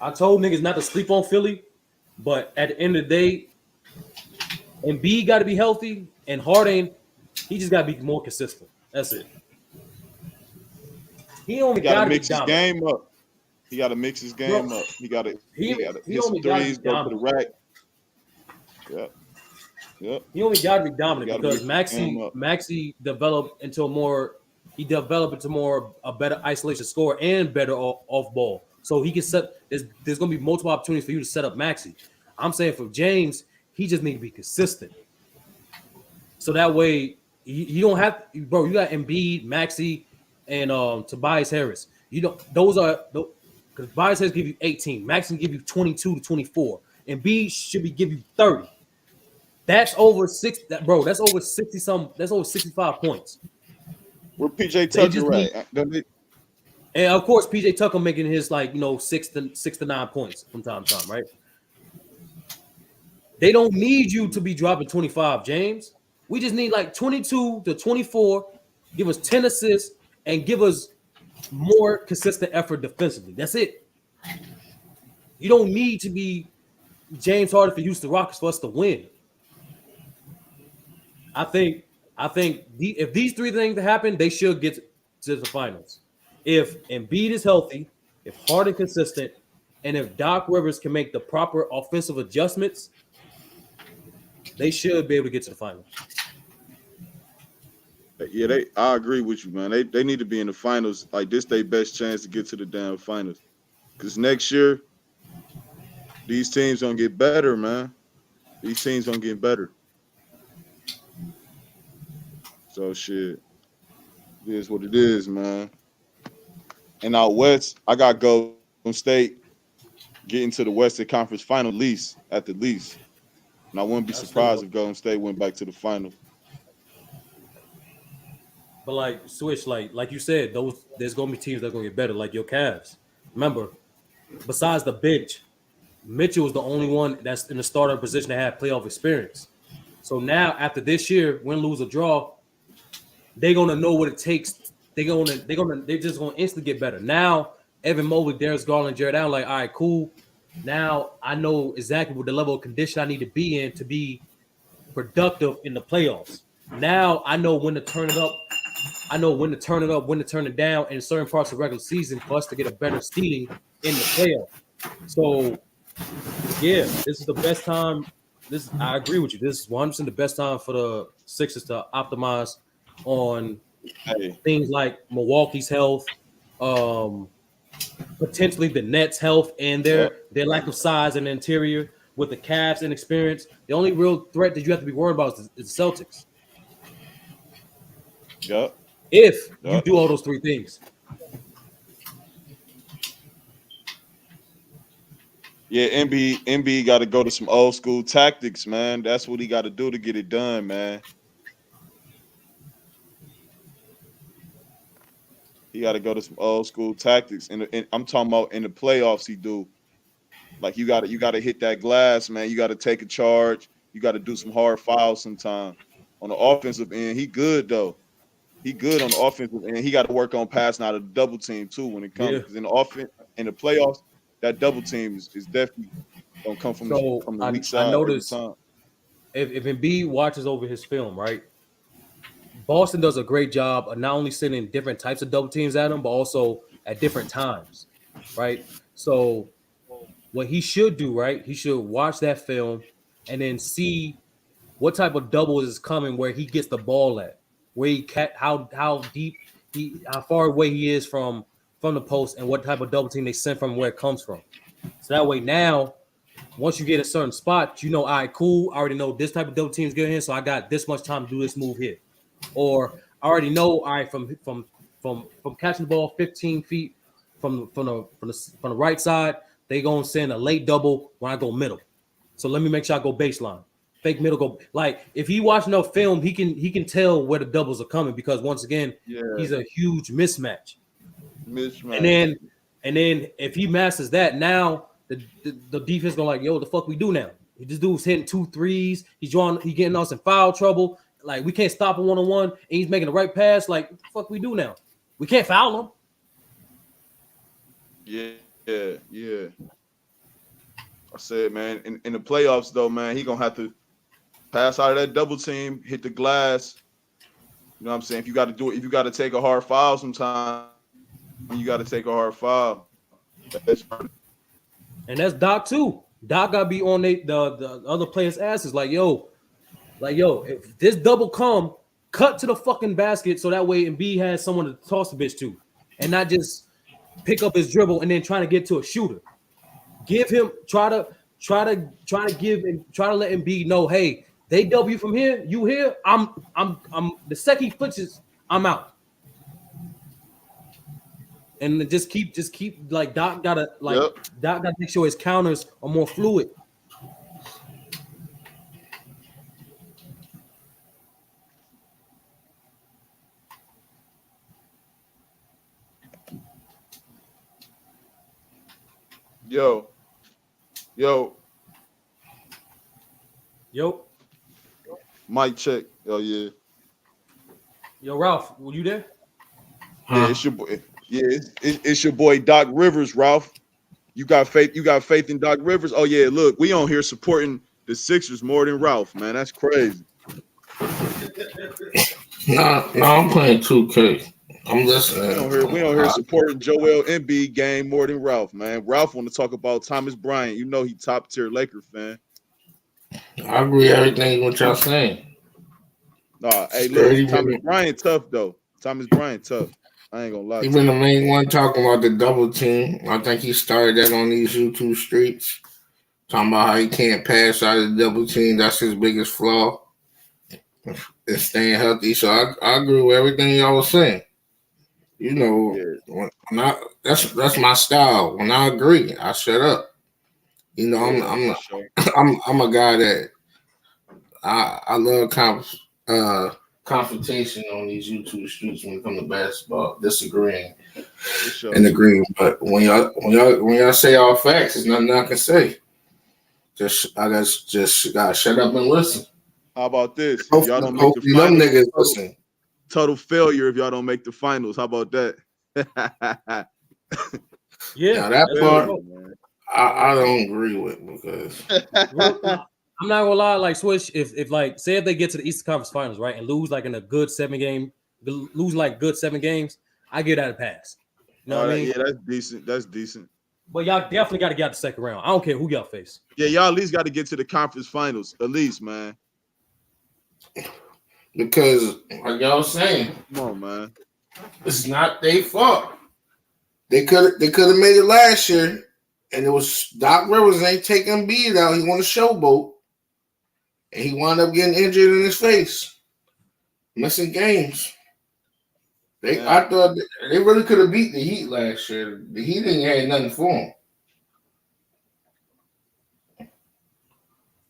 I told niggas not to sleep on Philly, but at the end of the day, Embiid got to be healthy, and Harden, he just got to be more consistent. That's it. He only got to mix his game up. He got to mix his game up. He got to hit some threes, go to the rack. Yep. He only got to be dominant because Maxey developed into more a better isolation scorer and better off ball. So he can set. There's going to be multiple opportunities for you to set up Maxey. I'm saying for James, he just need to be consistent. So that way, you don't have, bro. You got Embiid, Maxey, and Tobias Harris. You know those are because Tobias Harris give you 18, Maxey can give you 22 to 24, Embiid should be give you 30. That's over 6. Bro, that's over 60 some. That's over 65 points. Where PJ Tucker at? And of course, PJ Tucker making his 6 to 9 points from time to time, right? They don't need you to be dropping 25, James. We just need 22 to 24. Give us 10 assists and give us more consistent effort defensively. That's it. You don't need to be James Harden for Houston Rockets for us to win. I think if these three things happen, they should get to the finals. If Embiid is healthy, if Harden consistent, And if Doc Rivers can make the proper offensive adjustments, they should be able to get to the finals. Yeah, I agree with you, man. They need to be in the finals. Like this, their best chance to get to the damn finals. Because next year, these teams gonna get better, man. These teams gonna get better. So shit, it is what it is, man. And out west, I got Golden State getting to the Western Conference Final at the least. And I wouldn't be surprised if Golden State went back to the final. But like switch, like you said, there's gonna be teams that are gonna get better, like your Cavs. Remember, besides the bench, Mitchell was the only one that's in the starter position that had playoff experience. So now after this year, win, lose, or draw, they're gonna know what it takes. They're just gonna instantly get better. Now, Evan Mobley, Darius Garland, Jared Allen, like, all right, cool. Now I know exactly what the level of condition I need to be in to be productive in the playoffs. Now I know when to turn it up. I know when to turn it up, when to turn it down in certain parts of the regular season for us to get a better seeding in the playoff. So, yeah, this is the best time. I agree with you. This is 100% the best time for the Sixers to optimize on things like Milwaukee's health, potentially the Nets' health, and their lack of size in the interior with the Cavs' inexperience. The only real threat that you have to be worried about is the Celtics. Yep. If you do all those three things. Yeah, MB got to go to some old school tactics, man. That's what he got to do to get it done, man. He got to go to some old school tactics, and I'm talking about in the playoffs. He do like you got to hit that glass, man. You got to take a charge. You got to do some hard fouls sometime. On the offensive end, he good though. He good on the offensive end. He got to work on passing out of the double team too when it comes. Because in the offense, in the playoffs, that double team is definitely gonna come from the weak side. I noticed if Embiid watches over his film, right? Boston does a great job of not only sending different types of double teams at him, but also at different times, right? So what he should do, right? He should watch that film and then see what type of double is coming where he gets the ball at. Where how deep how far away he is from the post and what type of double team they send from where it comes from. So that way now, once you get a certain spot, you know, all right, cool. I already know this type of double team is getting here, so I got this much time to do this move here. Or I already know, all right, from catching the ball 15 feet from the right side, they gonna send a late double when I go middle. So let me make sure I go baseline. Fake middle go like if he watch enough film, he can tell where the doubles are coming because once again, he's a huge mismatch. And then if he masters that, now the defense going like, yo, the fuck we do now? This dude's hitting 2 threes. He getting us in foul trouble. Like we can't stop him 1-on-1, and he's making the right pass. Like what the fuck we do now? We can't foul him. Yeah. I said, man, in the playoffs though, man, he gonna have to pass out of that double team, hit the glass. You know what I'm saying? If you got to do it, if you got to take a hard foul sometime, you got to take a hard foul. And that's Doc too. Doc got to be on the other players' asses. Like, yo, if this double come, cut to the fucking basket so that way Embiid has someone to toss the bitch to, and not just pick up his dribble and then trying to get to a shooter. Give him try to let Embiid know, hey, they W from here, you here. I'm the second he flinches, I'm out. And just keep like Doc gotta make sure his counters are more fluid. Yo. Mic check. Oh yeah. Yo, Ralph, were you there? Yeah, it's your boy. Yeah, it's your boy Doc Rivers, Ralph. You got faith in Doc Rivers. Oh yeah, look, we on here supporting the Sixers more than Ralph, man. That's crazy. No, I'm playing 2K. I'm listening. We don't hear supporting Joel Embiid game more than Ralph, man. Ralph want to talk about Thomas Bryant. You know he top tier Laker fan. I agree with everything what y'all saying. Nah, hey, look, Sturdy Thomas been, Bryant tough though. Thomas Bryant tough. I ain't gonna lie he to been you. the main one talking about the double team. I think he started that on these YouTube streets. Talking about how he can't pass out of the double team. That's his biggest flaw. And staying healthy. So I agree with everything y'all was saying. You know, Yeah, when that's my style. When I agree, I shut up. You know, yeah, for sure. I'm a guy that I love confrontation on these YouTube streets when it comes to basketball, disagreeing For sure. and agreeing. But when y'all say all facts, there's nothing I can say. I just gotta shut up and listen. How about this? If y'all don't make the Hopefully them finals, niggas listen. total failure if y'all don't make the finals. How about that? Yeah, Now that that's part what I don't agree with because I'm not gonna lie. Like Swish, if like say if they get to the Eastern Conference Finals, right, and lose like in a good 7 game, lose like good 7 games, I give that a pass. You know what I mean? Yeah, that's decent. That's decent. But y'all definitely got to get out the second round. I don't care who y'all face. Yeah, y'all at least got to get to the conference finals, at least, man. because like y'all was saying, Come on, man. it's not their fault. They could have made it last year, and it was Doc Rivers ain't taking Embiid out. He won a showboat, and he wound up getting injured in his face, missing games. I thought they really could have beat the Heat last year. The Heat didn't have nothing for him,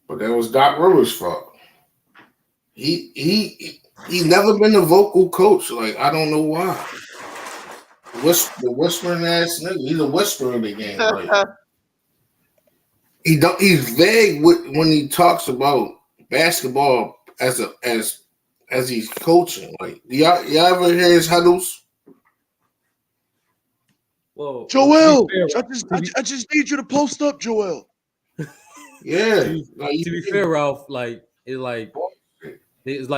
but that was Doc Rivers' fault. He never been a vocal coach. Like I don't know why. The whispering ass nigga. He's a whisperer in the game. Like he's vague when he talks about basketball as he's coaching. Like y'all ever hear his huddles? Well, Joel, I just need you to post up, Joel. Yeah. To be fair, Ralph, like it's like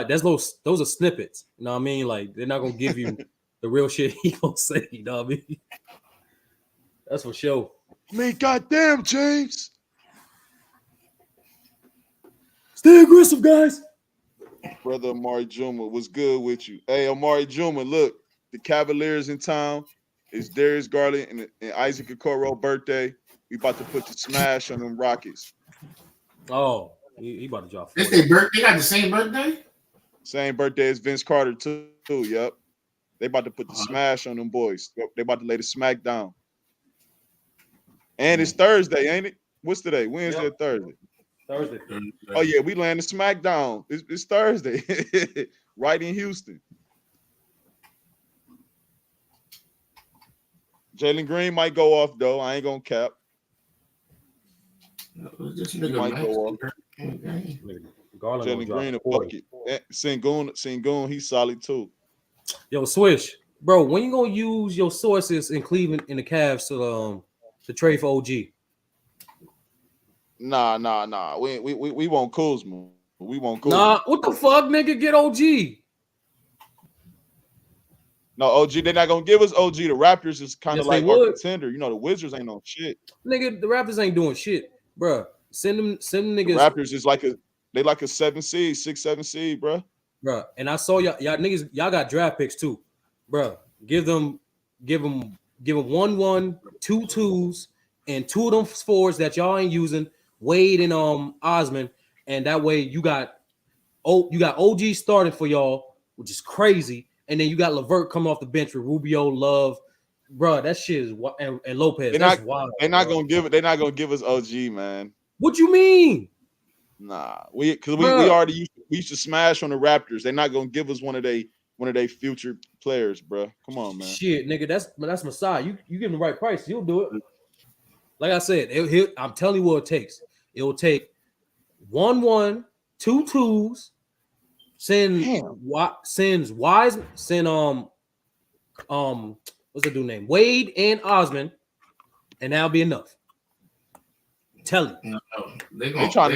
those are snippets. You know what I mean? Like they're not gonna give you the real shit he gonna say. You know what I mean? That's for sure. I mean, goddamn, James. Stay aggressive, guys. Brother Amari Juma, what's good with you? Hey, Amari Juma, look, the Cavaliers in town. It's Darius Garland and Isaac Okoro birthday. We about to put the smash on them Rockets. Oh, he about to drop. They got the same birthday? Same birthday as Vince Carter, too. Yep. They about to put the smash on them boys. They about to lay the smack down. And it's Thursday, ain't it? What's today? Wednesday or Thursday? Thursday. Oh, yeah, we land the smackdown. It's Thursday. Right in Houston. Jalen Green might go off, though. I ain't going to cap. He might go off. Jalen Green a bucket. Sengun, he's solid, too. Yo, Swish, bro, when you gonna use your sources in Cleveland and the Cavs to trade for OG? Nah. We want Kuzma. We want Kuzma. Nah, what the fuck, nigga? Get OG. No, OG, they're not gonna give us OG. The Raptors is kind of Yes, like our contender. You know, the Wizards ain't on shit. Nigga, the Raptors ain't doing shit, bro. Send them niggas. The Raptors is like a 7 seed, 6-7 seed, bro. Bro, and I saw y'all niggas, y'all got draft picks too, bro. Give them 1-1, 2-2s, and 2 of them forwards that y'all ain't using, Wade and Osman, and that way you got OG starting for y'all, which is crazy, and then you got LeVert coming off the bench with Rubio, Love, bro. That shit is and Lopez. That's wild. They're not gonna give it. They're not gonna give us OG, man. What you mean? Nah, we already used to smash on the Raptors. They're not gonna give us one of their future players, bro. Come on, man. Shit, nigga, that's Masai. You give him the right price, he'll do it. Like I said, I'm telling you what it takes. It will take 1-1, 2-2s. Sends Wise. Send what's the dude name? Wade and Osman, and that'll be enough. Tell you. They trying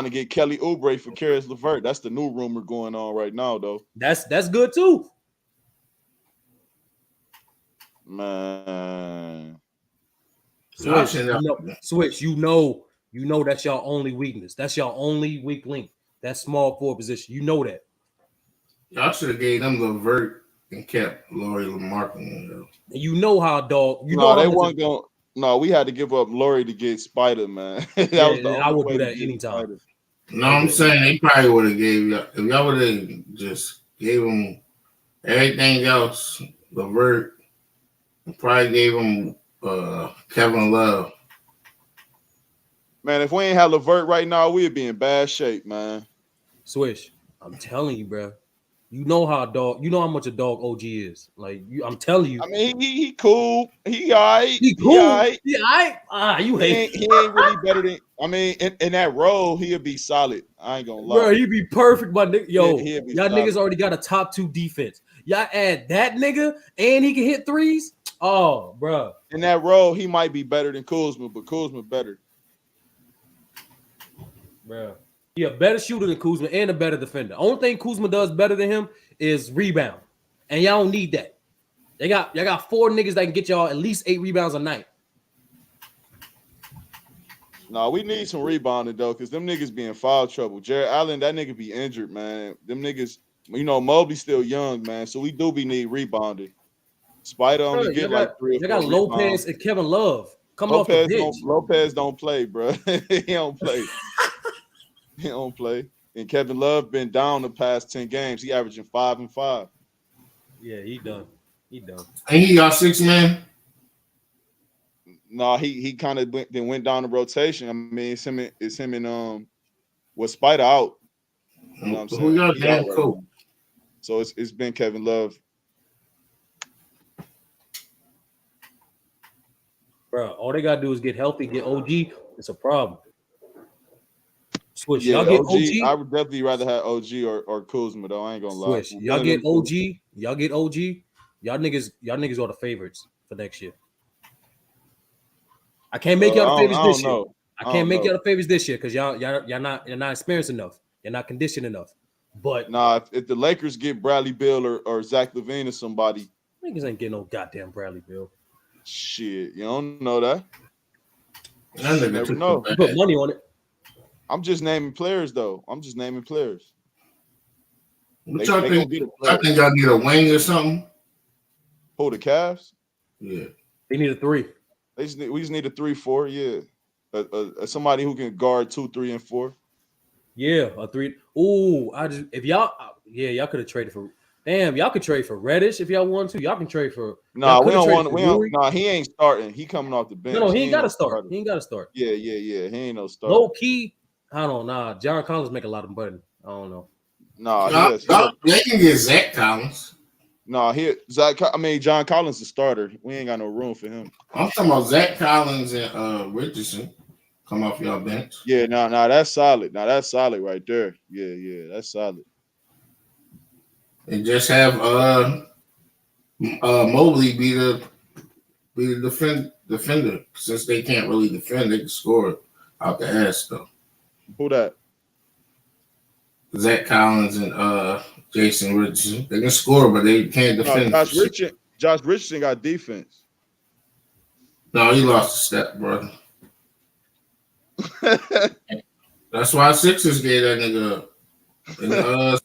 to get Kelly Oubre for Karis LeVert. That's the new rumor going on right now, though. That's good too. Man. Switch, you know that's your only weakness. That's your only weak link. That small forward position. You know that. Y'all should have gave them Levert and kept Laurie Marketing. And you know how dog. You No, know they how much. weren't going. No, we had to give up Laurie to get Spider, man. That Yeah, was the I only would way do to that get anytime. Spider. No, I'm saying they probably would have gave y'all if y'all would have just gave them everything else. Levert and probably gave them Kevin Love. Man, if we ain't had Levert right now, we'd be in bad shape, man. Swish. I'm telling you, bro. You know how dog. You know how much a dog OG is. Like I'm telling you. I mean, he cool. He all right. He cool. He all right. Yeah, you hate. He ain't really better than. I mean, in that role, he'll be solid. I ain't gonna lie. Bro, he be perfect, my nigga. Yo, He'll be y'all solid. niggas already got a top 2 defense. Y'all add that nigga and he can hit threes. Oh, bro. In that role, he might be better than Kuzma, but Kuzma better. Bro. He a better shooter than Kuzma and a better defender. Only thing Kuzma does better than him is rebound. And y'all don't need that. Y'all got 4 niggas that can get y'all at least 8 rebounds a night. No, we need some rebounding though, because them niggas be in foul trouble. Jared Allen, that nigga be injured, man. Them niggas, Mobley's still young, man. So we do be need rebounding. Spider only get like 3 or 4 They got Lopez rebounds. and Kevin Love coming off the bench. Lopez don't play, bro. He don't play. He don't play. And Kevin Love been down the past 10 games. He averaging 5 and 5. Yeah, he done. Ain't he y'all 6 man? No, he kind of went down the rotation. I mean, it's him and with Spider out. You know what I'm saying? Who y'all He damn out right cool? now. So it's been Kevin Love. Bro, all they gotta do is get healthy, get OG. It's a problem. Switch. Yeah, Y'all get OG. OG. I would definitely rather have OG or Kuzma though. I ain't gonna lie. Switch. Y'all get OG. Y'all get OG. Y'all niggas are the favorites for next year. I can't make y'all the favorites this year. I can't make y'all the favorites this year because y'all not experienced enough. You're not conditioned enough. But if the Lakers get Bradley Beal or Zach LaVine or somebody, niggas ain't getting no goddamn Bradley Beal. Shit, you don't know that. You never know. You put money on it. I'm just naming players though. I'm just naming players. What y'all think? I think y'all need a wing or something. Who, the Cavs? Yeah, they need a 3. We just need a 3-4. Yeah, somebody who can guard 2, 3, and 4. Yeah, a 3. Ooh, y'all could have traded for. Damn, y'all could trade for Reddish if y'all want to. Y'all can trade for. No, we don't want. No, he ain't starting. He coming off the bench. No, he ain't got to start. He ain't got to start. Yeah. He ain't no starter. Low key, I don't know. John Collins make a lot of money. I don't know. No, they can get Zach Collins. No, John Collins is a starter. We ain't got no room for him. I'm talking about Zach Collins and Richardson come off your bench. Yeah, no, that's solid. Now that's solid right there. Yeah, that's solid. And just have Mobley be the defender. Since they can't really defend, they can score out the ass though. Who that? Zach Collins and Jason Richardson. They can score, but they can't defend. Josh Richardson got defense. No, he lost a step, brother. That's why Sixers gave that nigga up. And,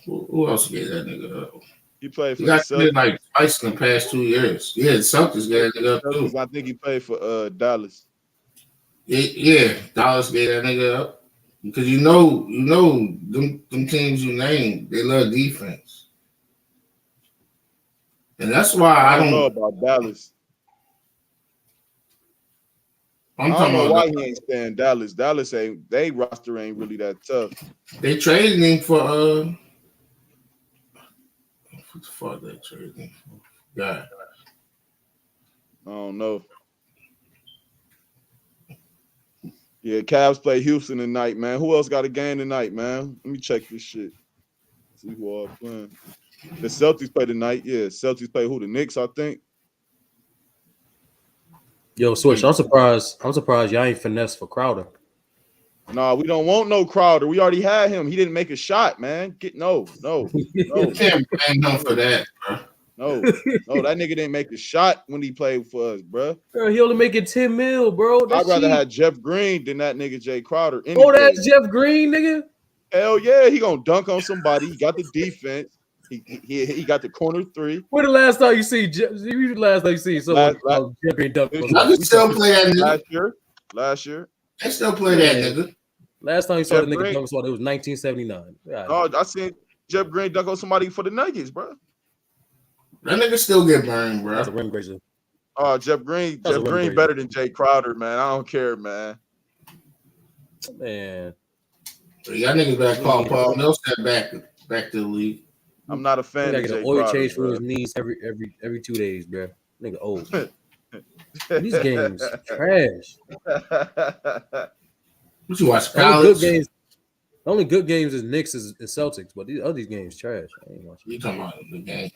who else gave that nigga up? He played for the Celtics like twice in the past 2 years. Yeah, the Celtics gave that nigga up too. I think he played for Dallas. Yeah, Dallas gave that nigga up. Because you know them teams you named, they love defense. And that's why I don't know about Dallas. I don't know why he ain't staying Dallas. Dallas they roster ain't really that tough. They traded him for what the fuck they traded him for? God. I don't know. Yeah, Cavs play Houston tonight, man. Who else got a game tonight, man? Let me check this shit. See who all playing. The Celtics play tonight. Yeah, Celtics play who? The Knicks, I think. Yo, Switch, I'm surprised y'all ain't finesse for Crowder. Nah, we don't want no Crowder. We already had him. He didn't make a shot, man. No. You can't blame him for that, bro. No, that nigga didn't make a shot when he played for us, bro. Bro, he only making 10 mil, bro. That's I'd rather cheap. have Jeff Green than that nigga Jay Crowder. Oh, that's Jeff Green, nigga. Hell yeah, he gonna dunk on somebody. He got the defense. He got the corner three. When the last time you see someone Jeff Green dunk on I somebody? can still play that nigga. Last year. I still play that nigga. Last time you saw Jeff the nigga Green. dunk on somebody, it was 1979. Oh, I seen Jeff Green dunk on somebody for the Nuggets, bro. That nigga still get burned, bro. That's a rim grazer. Oh, Jeff Green better than Jay Crowder, man. I don't care, man. Man. Y'all niggas better call Paul Millsap back to the league. I'm not a fan He of gotta Jay get an oil Crowder, change for bro. his knees every 2 days, bro. Nigga old. These games trash. What you watch? The only good games is Knicks and Celtics, but these other games trash. I ain't watching. You talking about the game?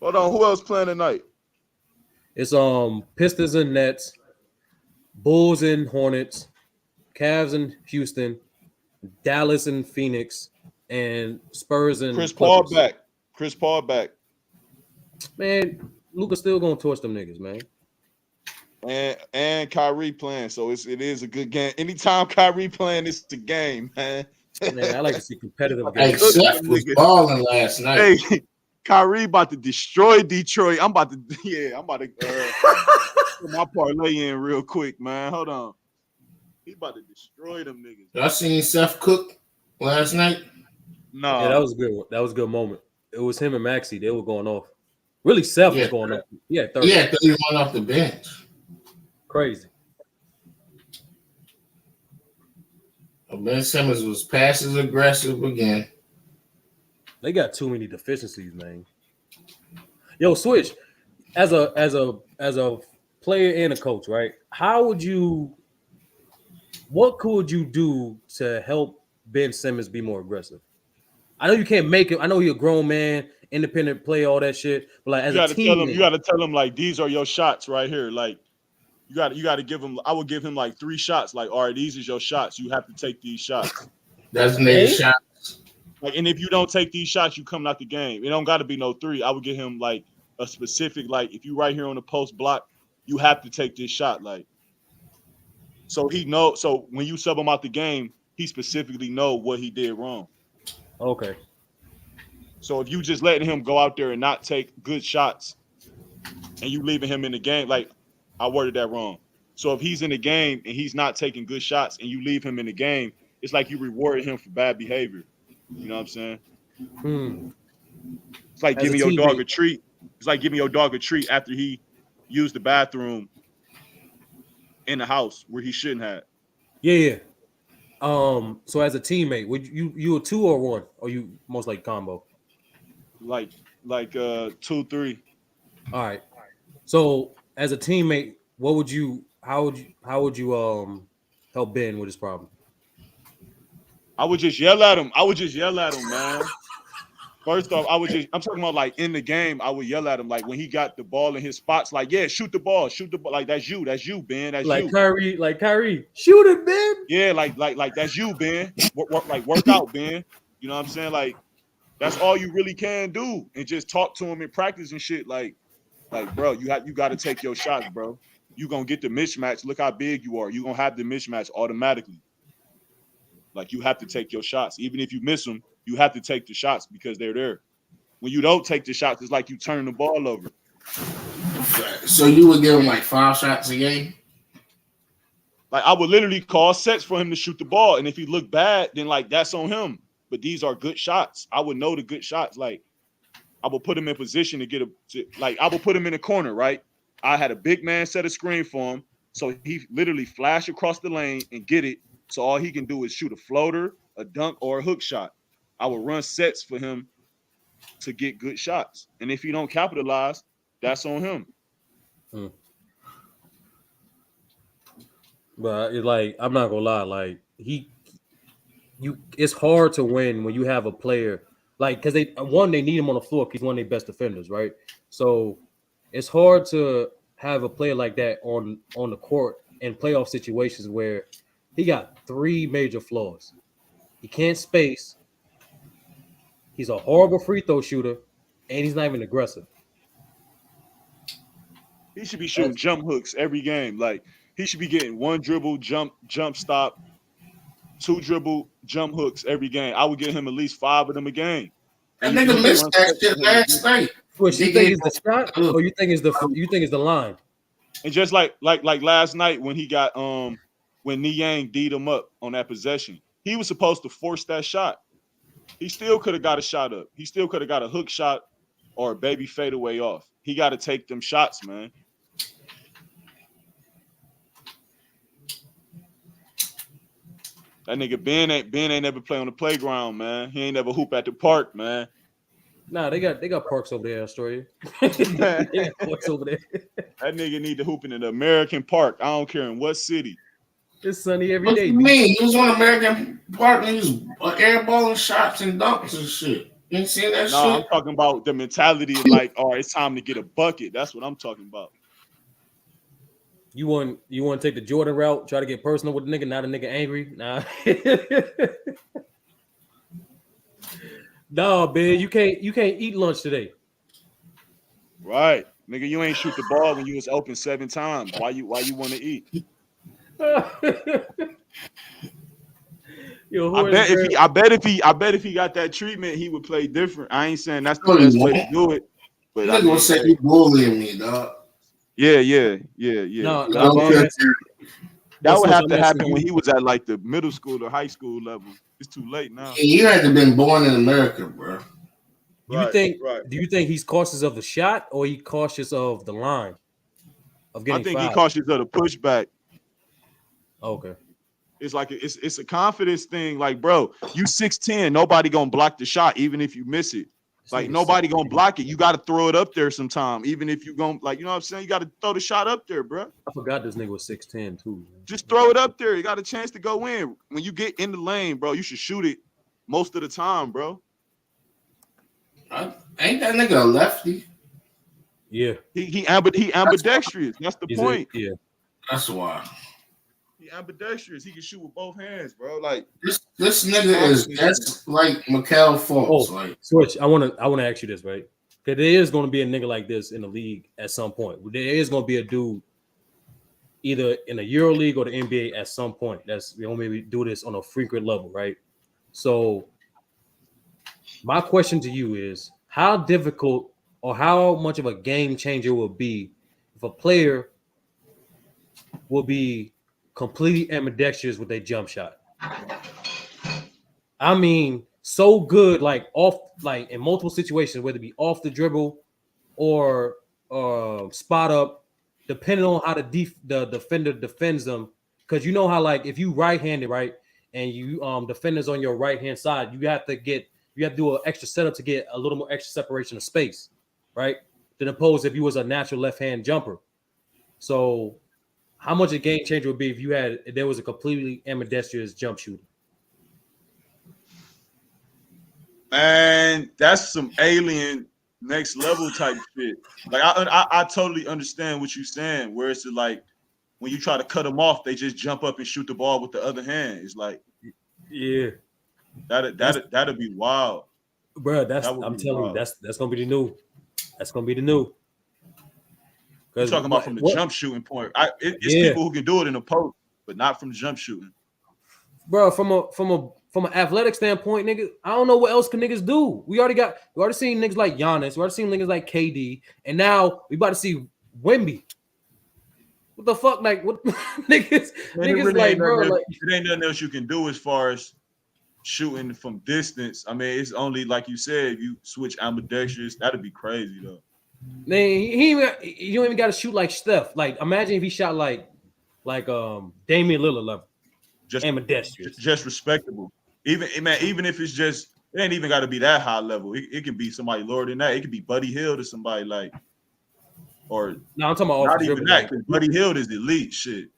Hold on, who else playing tonight? It's Pistons and Nets, Bulls and Hornets, Cavs and Houston, Dallas and Phoenix, and Spurs and Chris Clippers. Paul back. Chris Paul back. Man, Luka's still gonna torch them niggas, man. And Kyrie playing, so it is a good game. Anytime Kyrie playing, it's the game, man. Man, I like to see competitive Hey, games. Seth was balling last night. Hey, Kyrie about to destroy Detroit. I'm about to put my parlay in real quick, man. Hold on. He about to destroy them niggas. Y'all seen Seth cook last night? No. Yeah, that was good. That was a good moment. It was him and Maxey. They were going off. Really, Seth was going off. Yeah, 30. Yeah, 31 off the bench. Crazy. Ben Simmons was passive aggressive again. They got too many deficiencies, man. Yo, Switch, as a player and a coach, right? What could you do to help Ben Simmons be more aggressive? I know you can't make it. I know you're a grown man, independent player, all that shit. But like, as a team, you gotta tell him like these are your shots right here. Like you got to give him. I would give him like 3 shots. Like, all right, these is your shots. You have to take these shots. Designated shots. Like, and if you don't take these shots, you coming out the game. It don't got to be no 3. I would give him like a specific. Like, if you right here on the post block, you have to take this shot. Like, so he know. So when you sub him out the game, he specifically know what he did wrong. Okay. So if you just letting him go out there and not take good shots, and you leaving him in the game, like I worded that wrong. So if he's in the game and he's not taking good shots, and you leave him in the game, it's like you rewarded him for bad behavior. You know what I'm saying? It's like giving your dog a treat. It's like giving your dog a treat after he used the bathroom in the house where he shouldn't have. Yeah. So as a teammate, would you a 2 or 1, or you most like combo? Like 2, 3. All right. So as a teammate, how would you help Ben with his problem? I would just yell at him. Man. First off, I'm talking about like in the game, I would yell at him like when he got the ball in his spots, like, yeah, shoot the ball. Like that's you, Ben. That's like you. Kyrie, shoot it, Ben. Yeah, like that's you, Ben. Work out, Ben. You know what I'm saying? Like, that's all you really can do. And just talk to him in practice and shit. Like, bro, you gotta take your shots, bro. You gonna get the mismatch. Look how big you are. You gonna have the mismatch automatically. Like, you have to take your shots. Even if you miss them, you have to take the shots because they're there. When you don't take the shots, it's like you turn the ball over. So you would give him like 5 shots a game? Like, I would literally call sets for him to shoot the ball. And if he looked bad, then like that's on him. But these are good shots. I would know the good shots. Like, I would put him in position I would put him in a corner, right? I had a big man set a screen for him. So he literally flash across the lane and get it. So all he can do is shoot a floater, a dunk, or a hook shot. I would run sets for him to get good shots. And if he don't capitalize, that's on him. But it's like, I'm not gonna lie, like it's hard to win when you have a player like, because they need him on the floor because he's one of their best defenders, right? So it's hard to have a player like that on the court in playoff situations where he got 3 major flaws. He can't space. He's a horrible free throw shooter, and he's not even aggressive. He should be shooting jump hooks every game. Like he should be getting one dribble, jump stop, two dribble, jump hooks every game. I would get him at least 5 of them a game. That And you can nigga get missed one that step shit from him. last night. Which you think is the shot, or you think is the line? And just like last night when he got when Niang D'd him up on that possession, he was supposed to force that shot. He still could have got a shot up. He still could have got a hook shot or a baby fadeaway off. He got to take them shots, man. That nigga Ben ain't never play on the playground, man. He ain't never hoop at the park, man. Nah, they got parks over there in Australia. They got parks over there. That nigga need to hoop in an American park. I don't care in what city. It's sunny every What day. you mean? He was on American Park and he was airballing shots and dunks and shit. You ain't seen that No, shit? I'm talking about the mentality of like, all right, it's time to get a bucket. That's what I'm talking about. You want to take the Jordan route, try to get personal with the nigga, not a nigga angry. Nah. No, man, you can't eat lunch today. Right. Nigga, you ain't shoot the ball when you was open 7 times. Why you want to eat? Yo, I bet if he got that treatment, he would play different. I ain't saying that's the No, he best way to won't. do it. But Nigga I mean, gonna say you bullying me, dog. yeah. No, Don't bro, care. That would have I'm to asking happen you. when he was at like the middle school or high school level. It's too late now. You had to been born in America, bro. Do you think he's cautious of the shot or he cautious of the line of I getting think he fouled? cautious of the pushback. Okay. It's like it's a confidence thing. Like, bro, you 6'10", nobody gonna block the shot, even if you miss it. Like, nobody gonna block it. You got to throw it up there sometime, even if you gonna, like, you know what I'm saying? You got to throw the shot up there, bro. I forgot this nigga was 6'10" too. Just throw it up there. You got a chance to go in. When you get in the lane, bro, you should shoot it most of the time, bro. Ain't that nigga a lefty? Yeah. He ambidextrous. That's the point. Yeah. That's why. He ambidextrous. He can shoot with both hands, bro. Like, This nigga is just like Mikal Fultz. Like, Switch. I wanna ask you this, right? Because there is gonna be a nigga like this in the league at some point. There is gonna be a dude either in the Euro League or the NBA at some point. That's we only maybe do this on a frequent level, right? So my question to you is how difficult or how much of a game changer will be if a player will be completely ambidextrous with a jump shot. I mean, so good, like off, like in multiple situations, whether it be off the dribble or spot up, depending on how the defender defends them. Because you know how, like, if you right-handed, right, and you defenders on your right-hand side, you have to do an extra setup to get a little more extra separation of space, right? Than opposed if you was a natural left-hand jumper. So how much a game changer would be if there was a completely ambidextrous jump shooter? Man, that's some alien next level type shit. Like, I totally understand what you're saying, where it's like when you try to cut them off, they just jump up and shoot the ball with the other hand. It's like, yeah, that'd be wild, bro. I'm telling you, that's gonna be the new. That's gonna be the new. You're talking about from the jump shooting point. It's people who can do it in the post, but not from the jump shooting. Bro, from an athletic standpoint, nigga, I don't know what else can niggas do. We already seen niggas like Giannis, we already seen niggas like KD, and now we about to see Wemby. What the fuck, like what niggas really like, bro? Like, it ain't nothing else you can do as far as shooting from distance. I mean, it's only like you said, if you switch ambidextrous, that'd be crazy though. Man, you don't even got to shoot like Steph. Like, imagine if he shot like Damian Lillard level, just ambidextrous, just respectable. Even if it's just, it ain't even got to be that high level. It can be somebody lower than that. It could be Buddy Hield or somebody like, or no, I'm talking about not even that. Because Buddy Hield is elite shit.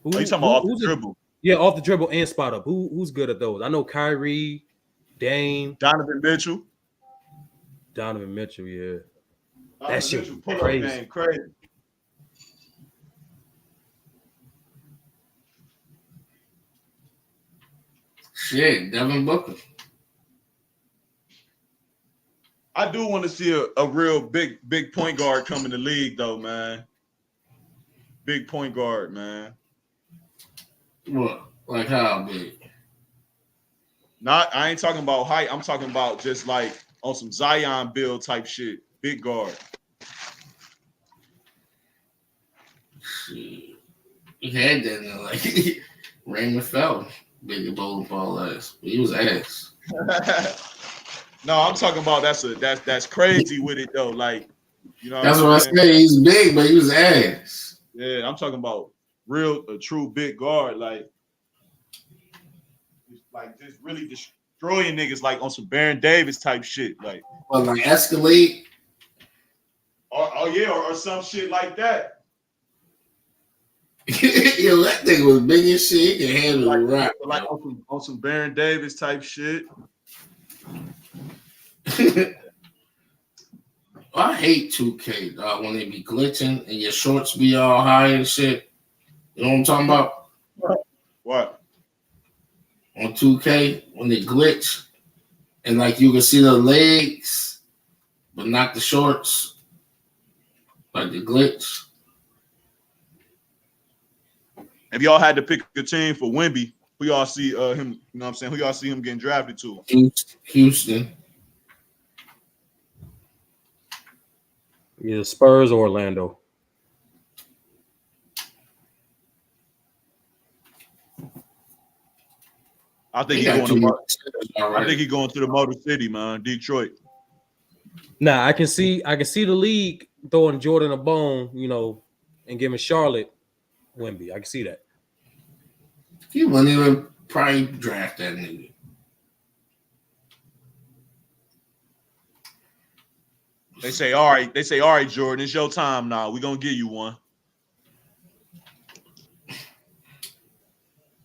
You talking about off the dribble? Yeah, off the dribble and spot up. Who's good at those? I know Kyrie, Dame, Donovan Mitchell. Yeah. That shit crazy. Shit, Devin Booker. I do want to see a real big point guard come in the league, though, man. big point guard, man. What? Like how big? I ain't talking about height. I'm talking about just like on some Zion build type shit. Big guard. Shit. He had that in like Raymond Felton, big bowling ball ass. He was ass. No, I'm talking about that's crazy with it though. Like, you know That's what what I I'm saying? said. He's big, but he was ass. Yeah, I'm talking about a true big guard, like just really destroying niggas like on some Baron Davis type shit, like But like Escalade. or some shit like that. Yo, that thing was big as shit. He can handle the rock. Like on some Baron Davis type shit. I hate 2K, dog, when they be glitching and your shorts be all high and shit. You know what I'm talking about? What? On 2K, when they glitch and like you can see the legs, but not the shorts. Like the glitch. If y'all had to pick a team for Wemby, who y'all see him, you know what I'm saying? Who y'all see him getting drafted to? Houston. Yeah, Spurs or Orlando. I think He got too much already. I think he's going to the Motor City, man, Detroit. Nah, I can see the league throwing Jordan a bone, you know, and giving Charlotte Wemby. I can see that. He wouldn't even probably draft that nigga. They say, all right, Jordan, it's your time now. We're gonna give you one.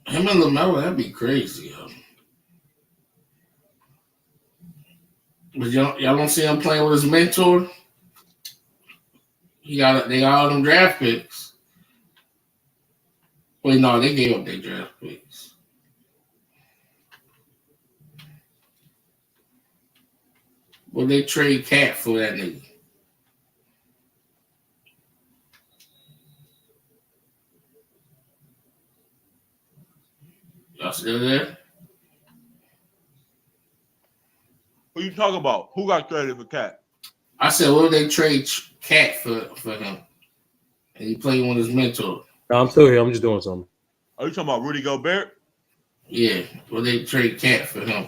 Him and LaMelo, that'd be crazy, yo. But y'all don't see him playing with his mentor? They got all them draft picks. Wait, no, they gave up their draft picks. Well, they trade Cat for that nigga. Y'all still there? Who you talking about? Who got traded for Cat? I said, well, they trade Cat for him, and he played with his mentor. No, I'm still here. I'm just doing something. Are you talking about Rudy Gobert? Yeah, well, they trade Cat for him.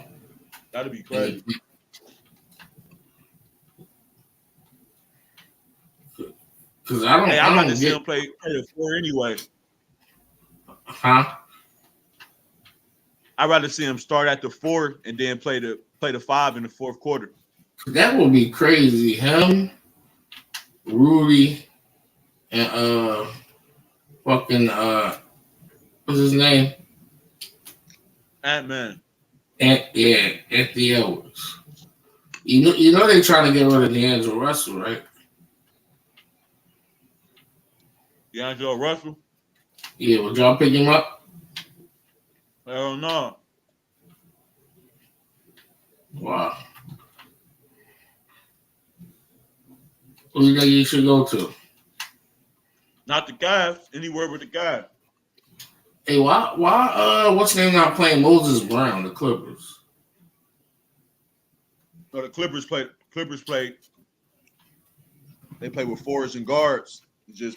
That'd be crazy. Because I don't. Hey, I I'd don't rather see get. him play the four anyway. Huh? I'd rather see him start at the four and then play the five in the fourth quarter. That would be crazy. Him, Rudy, and fucking what's his name? Ant-Man. Anthony Edwards. You know they trying to get rid of D'Angelo Russell, right? D'Angelo Russell? Yeah, would y'all pick him up? Hell no. Wow. Who do you think you should go to? Not the Cavs. Anywhere but the Cavs. Hey, why what's his name not playing Moses Brown, the Clippers? No, the Clippers played. They play with forwards and guards.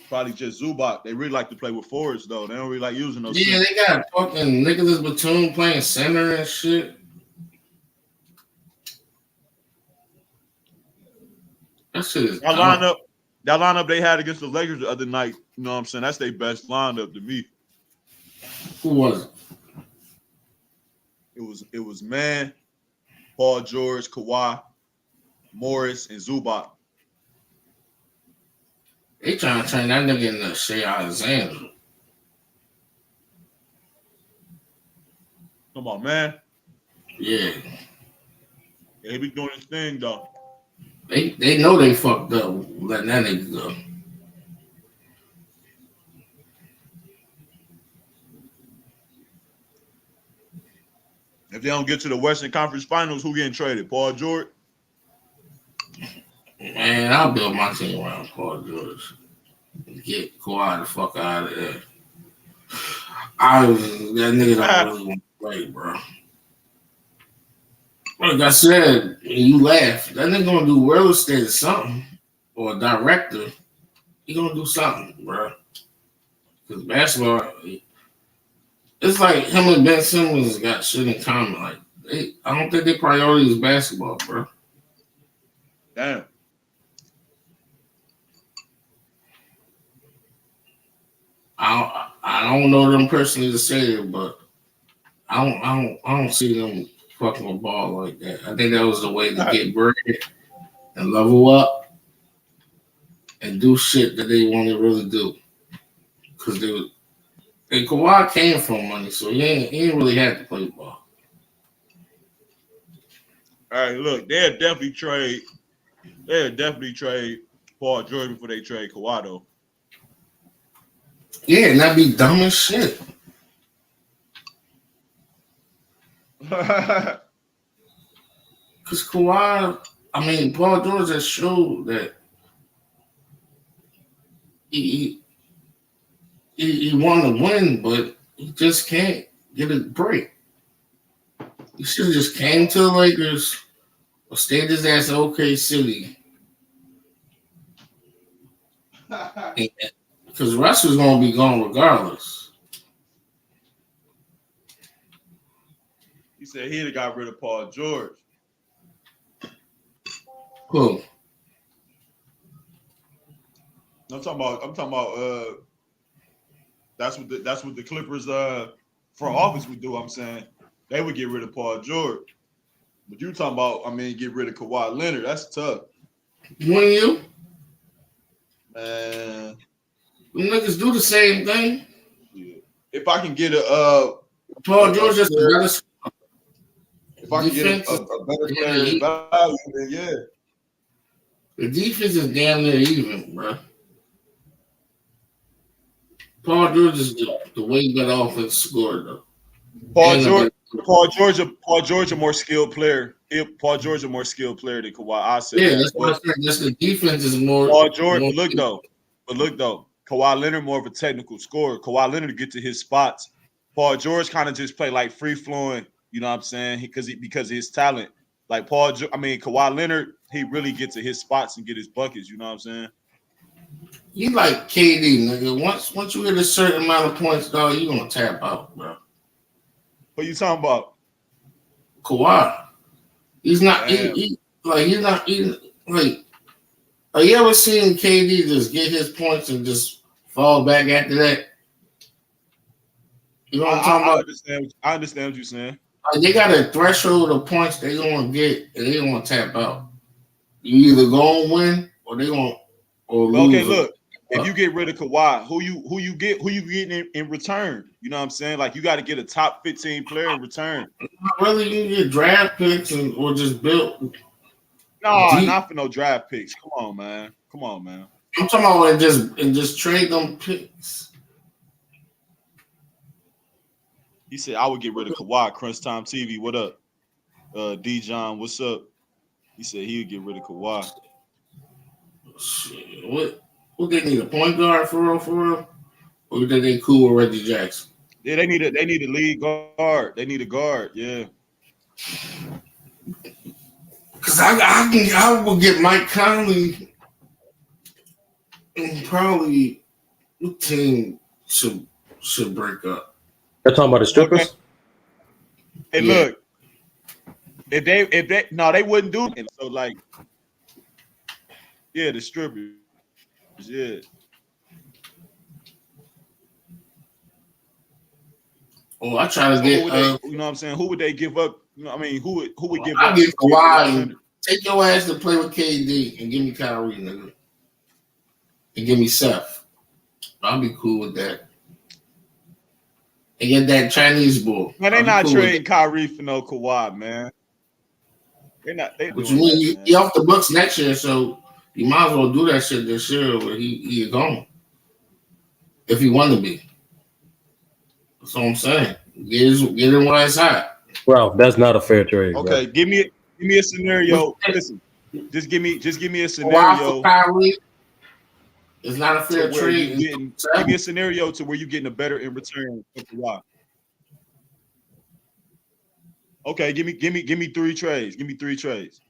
Probably just Zubac. They really like to play with forwards though. They don't really like using those. Yeah, they got fucking Nicholas Batum playing center and shit. That shit is That lineup they had against the Lakers the other night. You know what I'm saying? That's their best lineup to me. Who was it? It was Man, Paul George, Kawhi, Morris, and Zubac. They trying to turn that nigga into Shea Alexander. Come on, man. Yeah. He be doing his thing though. They know they fucked up letting that nigga go. If they don't get to the Western Conference Finals, who getting traded? Paul George? Man, I'll build my team around Paul George. get Kawhi the fuck out of there. That nigga don't really want to play, bro. Like I said, and you laugh. That nigga gonna do real estate or something, or a director. He gonna do something, bro. Because basketball, it's like him and Ben Simmons got shit in common. Like I don't think their priority is basketball, bro. Damn. I don't know them personally to say it, but I don't see them fucking a ball like that. I think that was the way to get bread and level up and do shit that they want to really do. Because and Kawhi came from money, so he ain't really had to play ball. All right, look, they'll definitely trade Paul George before they trade Kawhi, though. Yeah, and that'd be dumb as shit. Because Kawhi, Paul George has showed that he want to win, but he just can't get a break. He should have just came to the Lakers or stayed his ass in OK City. Because Russ was going to be gone regardless. He said he'd have got rid of Paul George. Who? I'm talking about. That's what the Clippers front office would do. I'm saying they would get rid of Paul George. But you talking about? Get rid of Kawhi Leonard. That's tough. Wouldn't you? Man, them niggas do the same thing. Yeah. If I can get a Paul George is the better. If I can get a better player value, then yeah. The defense is damn near even, bro. Paul George is the way better offense scorer, though. Paul George a more skilled player. Paul George a more skilled player than Kawhi. I said that's what I said. Just the defense is more. Paul George, look though, Kawhi Leonard more of a technical scorer. Kawhi Leonard to get to his spots. Paul George kind of just play like free flowing. You know what I'm saying? Because of his talent. Like Kawhi Leonard, he really get to his spots and get his buckets. You know what I'm saying? You like KD, nigga. Once you hit a certain amount of points, dog, you gonna tap out, bro. What you talking about? Kawhi. He's not. He's not. Have you ever seen KD just get his points and just fall back after that? You know what I'm talking about? I understand what you're saying. They got a threshold of points they gonna get, and they gonna tap out. You either gonna win or they gonna lose. Okay, look. If you get rid of Kawhi, who you getting in return? You know what I'm saying? Like you got to get a top 15 player in return. Not really, you get draft picks or just build. No, not for no draft picks. Come on, man. I'm talking about just trade them picks. He said I would get rid of Kawhi. Crunch Time TV, what up? D John, what's up? He said he would get rid of Kawhi. Shit, what they need, a point guard for real? Or do they cool with Reggie Jackson? Yeah, they need a lead guard. They need a guard, yeah. Cause I will get Mike Conley and probably the team should break up. They're talking about the strippers? Okay. Hey, look. If they wouldn't do it. So like, yeah, the strippers. Yeah. Oh, I try to get. You know what I'm saying? Who would they give up? You know, who would give up? I'll get Kawhi and take your ass to play with KD and give me Kyrie, nigga, and give me Seth. I'll be cool with that. And get that Chinese boy. Man, they not trading Kyrie for no Kawhi, man. They're not. But you mean he off the Bucks next year, so you might as well do that shit this year where he is gone. If he want to be. That's what I'm saying. Get him while it's hot. Bro, that's not a fair trade. Okay, bro. give me a scenario. Listen, just give me a scenario. It's not a to fair where you trade. getting? Give me a scenario to where you getting a better in return for Kawhi. Okay, give me 3 trades. Give me 3 trades.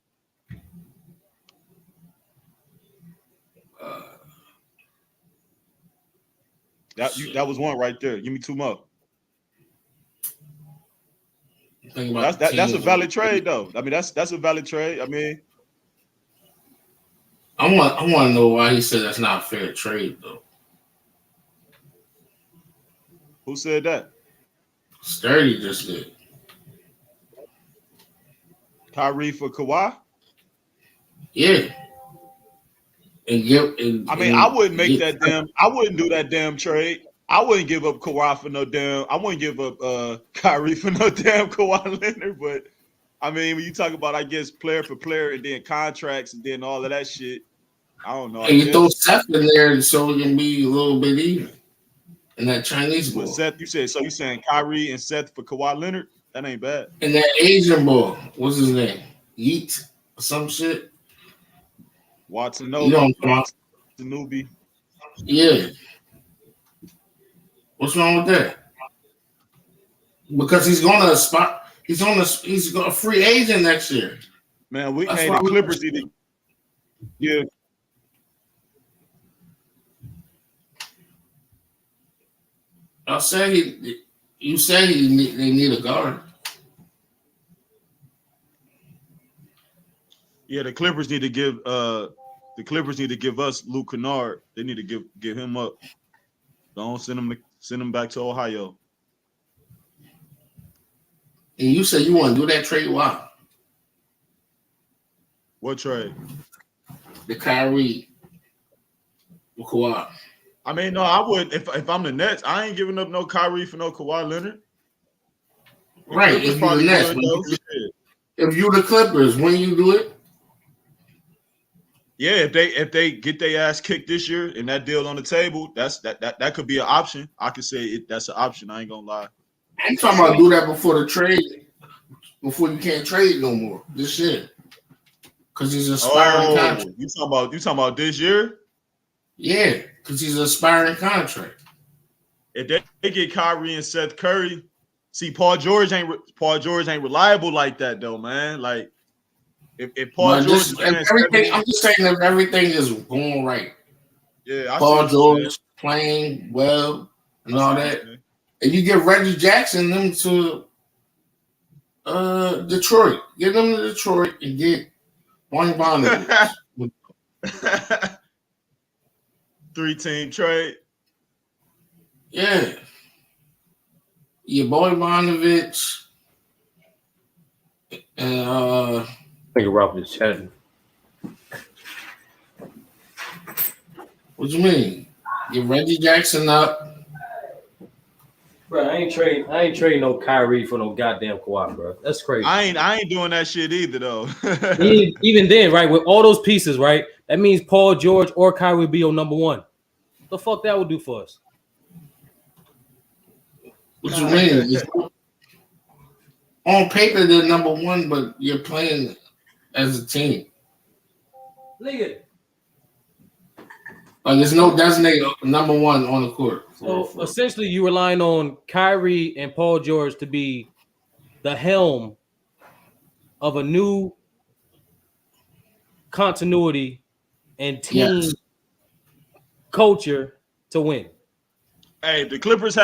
That was one right there. Give me 2 more. That's a valid trade though. I mean, that's a valid trade. I mean, I want to know why he said that's not a fair trade though. who said that? Sturdy just did. Kyrie for Kawhi? Yeah. I mean, I wouldn't make that damn. I wouldn't do that damn trade. I wouldn't give up Kawhi for no damn. I wouldn't give up Kyrie for no damn Kawhi Leonard. But I mean, when you talk about, I guess player for player and then contracts and then all of that shit, I don't know. And you throw Seth in there so it can be a little bit even. And that Chinese boy. Seth, you saying Kyrie and Seth for Kawhi Leonard? That ain't bad. And that Asian boy, what's his name? Yeet or some shit. Watsonobi. Yeah. What's wrong with that? Because he's gonna spot. He's a free agent next year. Man, the Clippers need to. Yeah. I say you say they need a guard. Yeah, the Clippers need to give us Luke Kennard. They need to give him up. Don't send him back to Ohio. And you say you want to do that trade? Why? What trade? The Kyrie with Kawhi. I mean, no, I would if I'm the Nets. I ain't giving up no Kyrie for no Kawhi Leonard. Right, if you're the Nets. If you're the Clippers, when you do it? Yeah, if they get their ass kicked this year and that deal on the table, that could be an option. I could say that's an option. I ain't gonna lie. I'm talking about do that before the trade, before you can't trade no more this year, because he's aspiring contract. You talking about this year? Yeah, because he's an aspiring contract. If they get Kyrie and Seth Curry, see Paul George ain't reliable like that though, man. Like if Paul George, I'm just saying if everything is going right. Yeah, Paul George playing well and all that. And you get Reggie Jackson them to Detroit. Get them to Detroit and get one Bondage. 3-team trade. Yeah. Your boy Bogdanovich. And I think Ralph is chatting. What you mean? Get Reggie Jackson up. Bro, I ain't trading no Kyrie for no goddamn Kawhi, bro. That's crazy. I ain't doing that shit either though. even then, right, with all those pieces, right, that means Paul George or Kyrie be on number one. What the fuck that would do for us? What you mean? On paper, they're number one, but you're playing as a team. Nigga. Like there's no designated number one on the court. So essentially, you relying on Kyrie and Paul George to be the helm of a new continuity and team culture to win. Hey, if the Clippers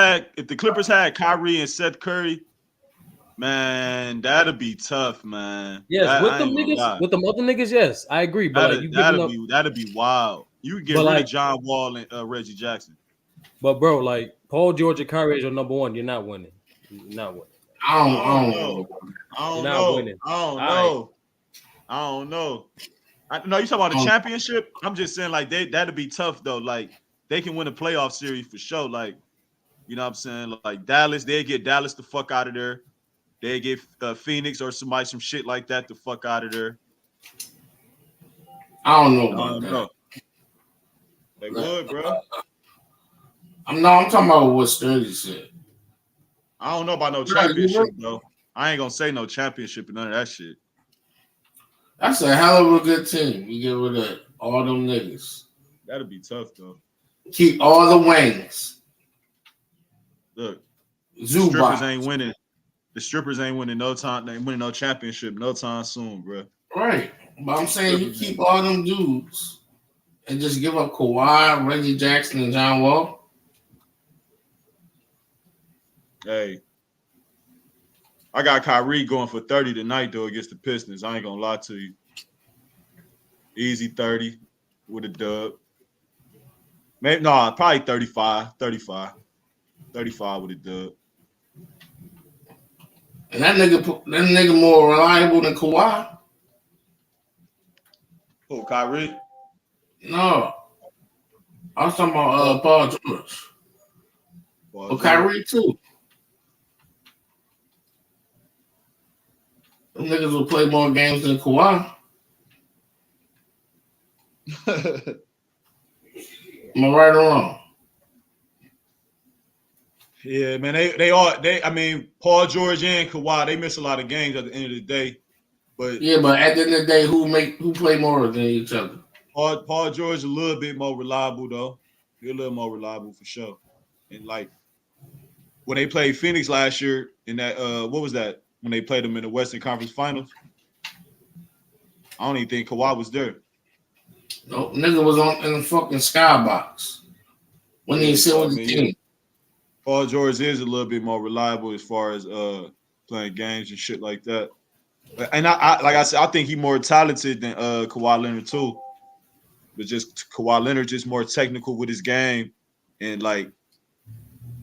had Kyrie and Seth Curry, man, that'd be tough, man. Yes, with them other niggas, yes, I agree. But that'd be wild. You could get rid of John Wall and Reggie Jackson. But bro, like Paul George and Kyrie is your number one. You're not winning. You're not winning. I don't know. I don't know. No, you talking about the championship? I'm just saying, like that'd be tough though. Like they can win a playoff series for sure. Like, you know what I'm saying? Like Dallas, they get Dallas the fuck out of there. They get Phoenix or some shit like that the fuck out of there. I don't know about that. They would, bro. I'm talking about what Sturdy said. I don't know about no championship, though. I ain't gonna say no championship and none of that shit. That's a hell of a good team. You get rid of all them niggas. That'll be tough though. Keep all the wings. Look, Zubac. strippers ain't winning. The strippers ain't winning no time. They ain't winning no championship no time soon, bro. Right. But I'm saying you keep all them dudes and just give up Kawhi, Reggie Jackson, and John Wall. Hey, I got Kyrie going for 30 tonight though against the Pistons. I ain't gonna lie to you. Easy 30 with a dub. Maybe no, probably 35 with a dub. And that nigga more reliable than Kawhi. Oh, Kyrie? No. I was talking about Paul George. Well, Kyrie too. Them niggas will play more games than Kawhi. Am I right or wrong? Yeah, man. I mean, Paul George and Kawhi, they miss a lot of games at the end of the day. But yeah, but at the end of the day, who play more than each other? Paul George is a little bit more reliable though. He's a little more reliable for sure. And like when they played Phoenix last year in that what was that? When they played them in the Western Conference Finals. I don't even think Kawhi was there. No, nigga was in the fucking skybox. When he sit with the team. Yeah. Paul George is a little bit more reliable as far as playing games and shit like that. And I like I said, I think he's more talented than Kawhi Leonard too. But just Kawhi Leonard just more technical with his game and like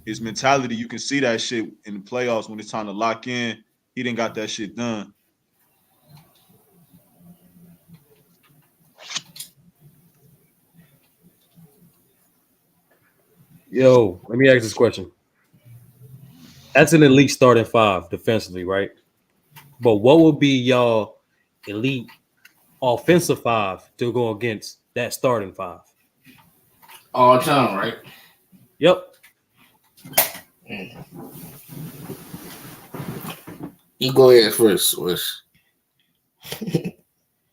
his mentality. You can see that shit in the playoffs when it's time to lock in. He didn't got that shit done. Yo, let me ask this question. That's an elite starting five defensively, right? But what would be y'all elite offensive five to go against that starting five? All time, right? Yep. You go ahead first, Swish.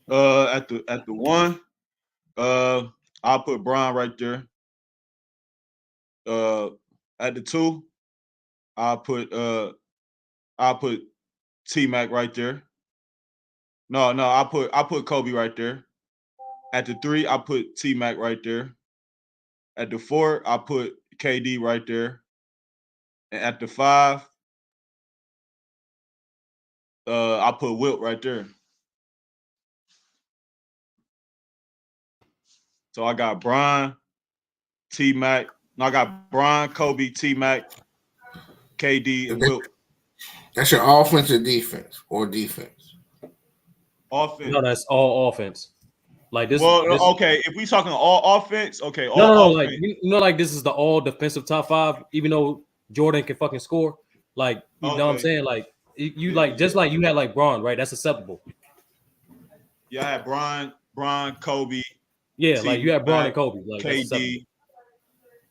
At the one, I'll put Bron right there. At the two, I'll put T-Mac right there. No, I'll put Kobe right there. At the three, I'll put T-Mac right there. At the four, I'll put KD right there. And at the five, I'll put Wilt right there. So I got Bron, T-Mac. No, I got Bron, Kobe, T-Mac, KD, and Wilt. That's your offense or defense? Or defense? Offense. No, that's all offense. Like this. Well, okay. If we talking all offense, okay. All no. offense. Like like this is the all defensive top five. Even though Jordan can fucking score, like you know what I'm saying. Like you like just like you had like Bron, right? That's acceptable. Yeah, I had Bron, Kobe. Yeah, like you had Bron and Kobe, like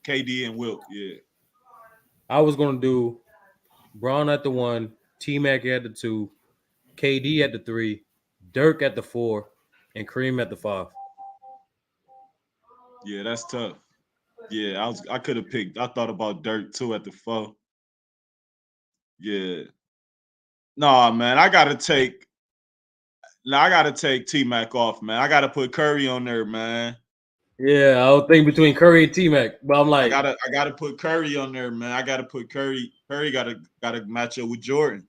KD, and Wilt. Yeah. I was gonna do Bron at the one, T-Mac at the two, KD at the three, Dirk at the four, and Kareem at the five. Yeah, that's tough. Yeah, I could have picked. I thought about Dirk too at the four. Yeah. Nah, man, I gotta take T-Mac off, man. I gotta put Curry on there, man. Yeah, I was thinking between Curry and T-Mac, but I'm like, I gotta put Curry on there, man. I gotta put Curry. Curry gotta match up with Jordan.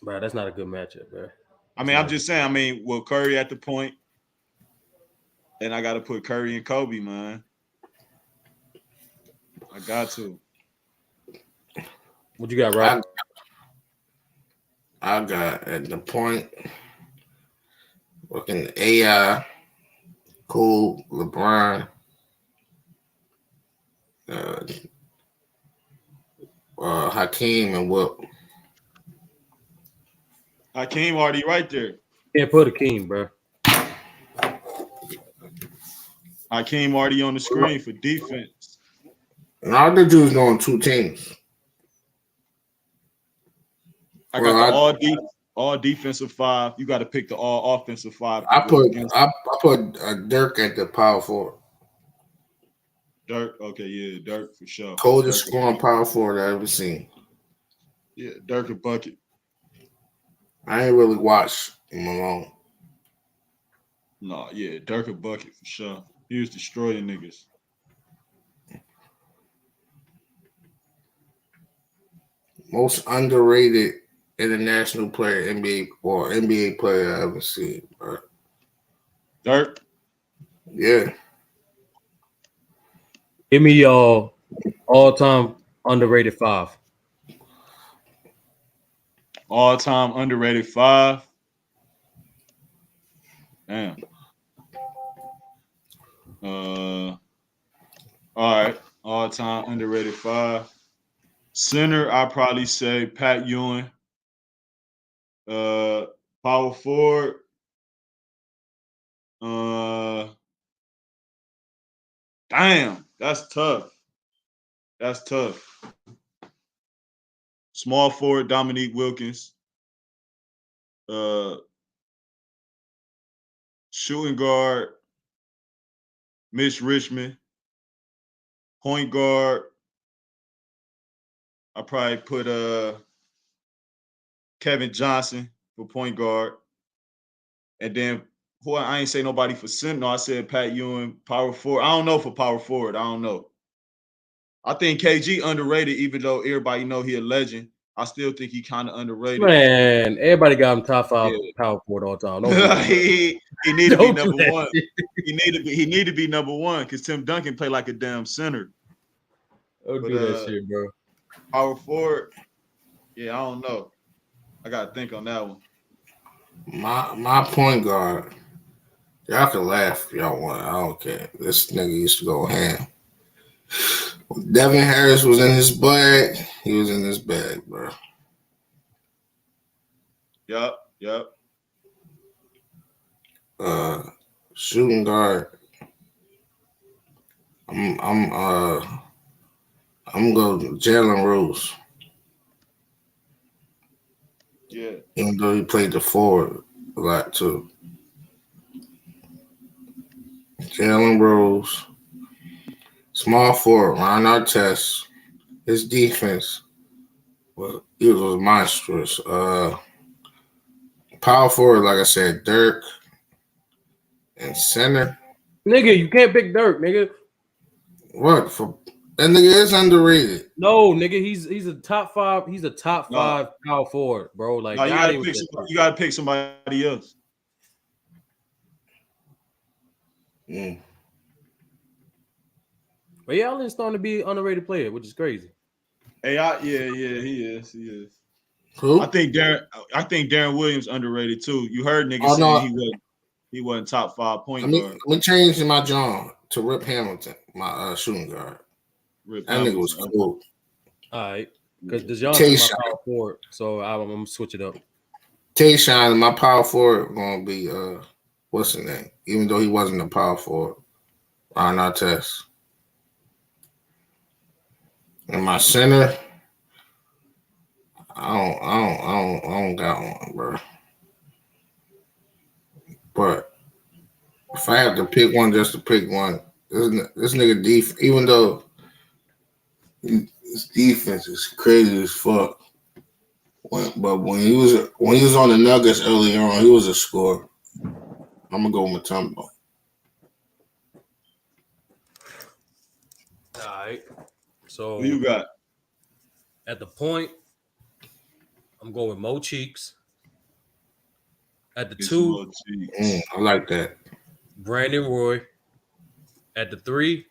bro, that's not a good matchup, bro. I mean, I'm just saying. I mean, well, Curry at the point, and I gotta put Curry and Kobe, man. I got to. What you got, Rob? I got at the point looking AI, Cole, LeBron, Hakeem, and Wilt. Hakeem already right there. Can't put Hakeem, bro. Hakeem already on the screen for defense. And all the dudes go on two teams. I got the all defensive five. You got to pick the all offensive five. I put Dirk at the power forward. Dirk. Okay, yeah, Dirk for sure. Coldest Dirk, scoring power forward I ever seen. yeah, Dirk a bucket. I ain't really watched him alone. No, yeah, Dirk a bucket for sure. He was destroying niggas. Most underrated international player, NBA or NBA player I ever seen. Bro. Dirk. Yeah. Give me your all-time underrated 5. All time underrated 5. Damn. All right. All time underrated 5. Center, I probably say Pat Ewing. Power forward. Damn, that's tough. That's tough. Small forward, Dominique Wilkins. Shooting guard, Mitch Richmond. Point guard, I probably put Kevin Johnson for point guard. And then who I ain't say nobody for center. No, I said Pat Ewing, power forward. I don't know for power forward. I don't know. I think KG underrated, even though everybody know he a legend. I still think he kind of underrated. Man, everybody got him top 5 Yeah. power forward all time. Don't do that. he need to be Don't do number that one. shit. He need to be number one because Tim Duncan play like a damn center. Don't But do that shit, bro. power forward, yeah, I don't know. I gotta think on that one. My point guard. Y'all can laugh if y'all want. I don't care. This nigga used to go ham. When Devin Harris was in his bag, he was in his bag, bro. Yep. Shooting guard. I'm going Jalen Rose. Yeah. Even though he played the forward a lot too. Jalen Rose. Small forward, Ron Artest. His defense, well, he was monstrous. Power forward, like I said, Dirk. And center. Nigga, you can't pick Dirk, nigga. What? That nigga is underrated. No, nigga, he's a top 5. He's a top 5 power forward, bro. Like, no, you gotta pick somebody else. But yeah, Allen's starting to be an underrated player, which is crazy. Hey, he is. Who? I think Darren Williams underrated too. You heard niggas saying he wasn't top 5 point guard. Let me change my John to Rip Hamilton, my shooting guard. That nigga was cool. All right, because DeJounte's my power forward, so I'm gonna switch it up. Tayshaun, my power forward, gonna be what's his name? Even though he wasn't a power forward, Ron Artest. And my center, I don't got one, bro. But if I have to pick one, just to pick one, this nigga even though his defense is crazy as fuck, but when he was on the Nuggets earlier on, he was a scorer. I'm gonna go with Mutombo. All right. So Who you got? At the point, I'm going with Mo Cheeks. At the 2, I like that. Brandon Roy. At the 3,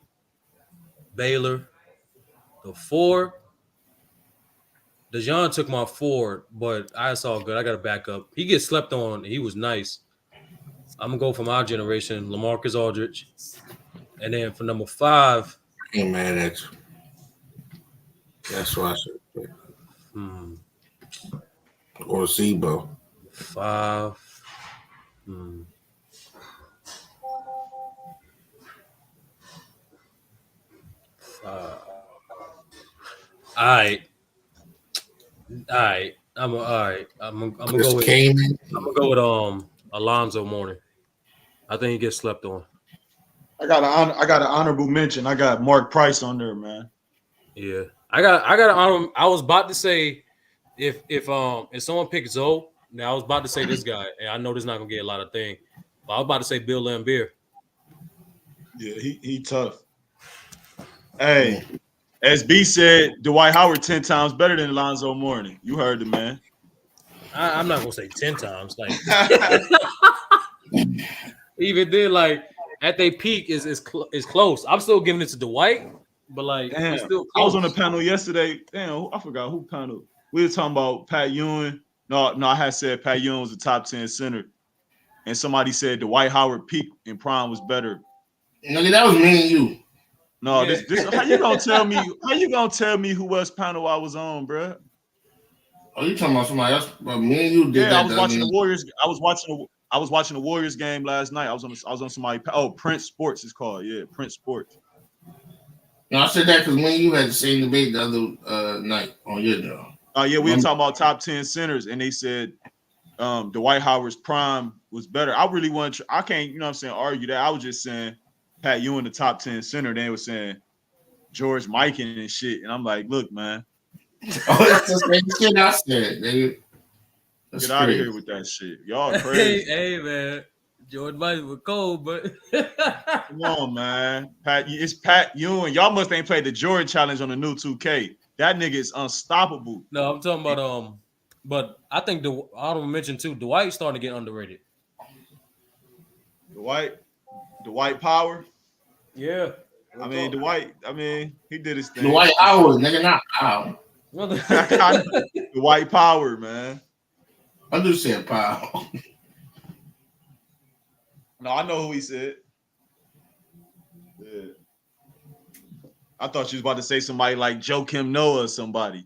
Baylor. The 4, DeJoun took my 4, but I saw good. I got to back up. He gets slept on. He was nice. I'm going to go from our generation, LaMarcus Aldridge. And then for number 5. I ain't mad at you. That's what I should pick. Or Zebo. 5. All right. I'm gonna go with Alonzo Mourning. I think he gets slept on. I got an honorable mention. I got Mark Price on there, man. Yeah, I got. I was about to say if someone picked Zoe, now I was about to say this guy, and I know this not gonna get a lot of thing, but I was about to say Bill Laimbeer. Yeah, he tough. Hey, as B said, Dwight Howard 10 times better than Alonzo Mourning. You heard the man. I'm not gonna say 10 times, like even then, like at their peak is close. I'm still giving it to Dwight, but like Damn, it's still I was close. on the panel yesterday. Damn, I forgot who panel. We were talking about Pat Ewing. No, I had said Pat Ewing was a top 10 center, and somebody said Dwight Howard peak in prime was better. Nigga, that was me and you. No, Yeah. this how you gonna tell me? How you gonna tell me who else panel I was on, bro? Oh, you talking about somebody else? But me and you did Yeah, that. I was watching the Warriors. I was watching the Warriors game last night. I was on somebody. Oh, Prince Sports is called. Yeah, Prince Sports. No, I said that because me and you had the same debate the other night on your show. Oh yeah, we were talking about top 10 centers, and they said Dwight Howard's prime was better. I really want. I can't, you know what I'm saying, argue that. I was just saying Pat Ewing the top 10 center. They were saying George Mikan and shit, and I'm like, look, man, Oh, that's the same shit I said, nigga. That's get out of crazy. here with that shit. Y'all crazy. hey man, Jordan Michael was cold, but Come on, man. It's Pat Ewing. Y'all must ain't played the Jordan challenge on the new 2K. That nigga is unstoppable. no, I'm talking about but I think I don't mention too. Dwight's starting to get underrated. Dwight Power. Yeah, I mean, Dwight. I mean, he did his thing. Dwight Howard, nigga, not Powell. Dwight Power, man. I just said Powell. No, I know who he said. Yeah. I thought you was about to say somebody like Joakim Noah or somebody.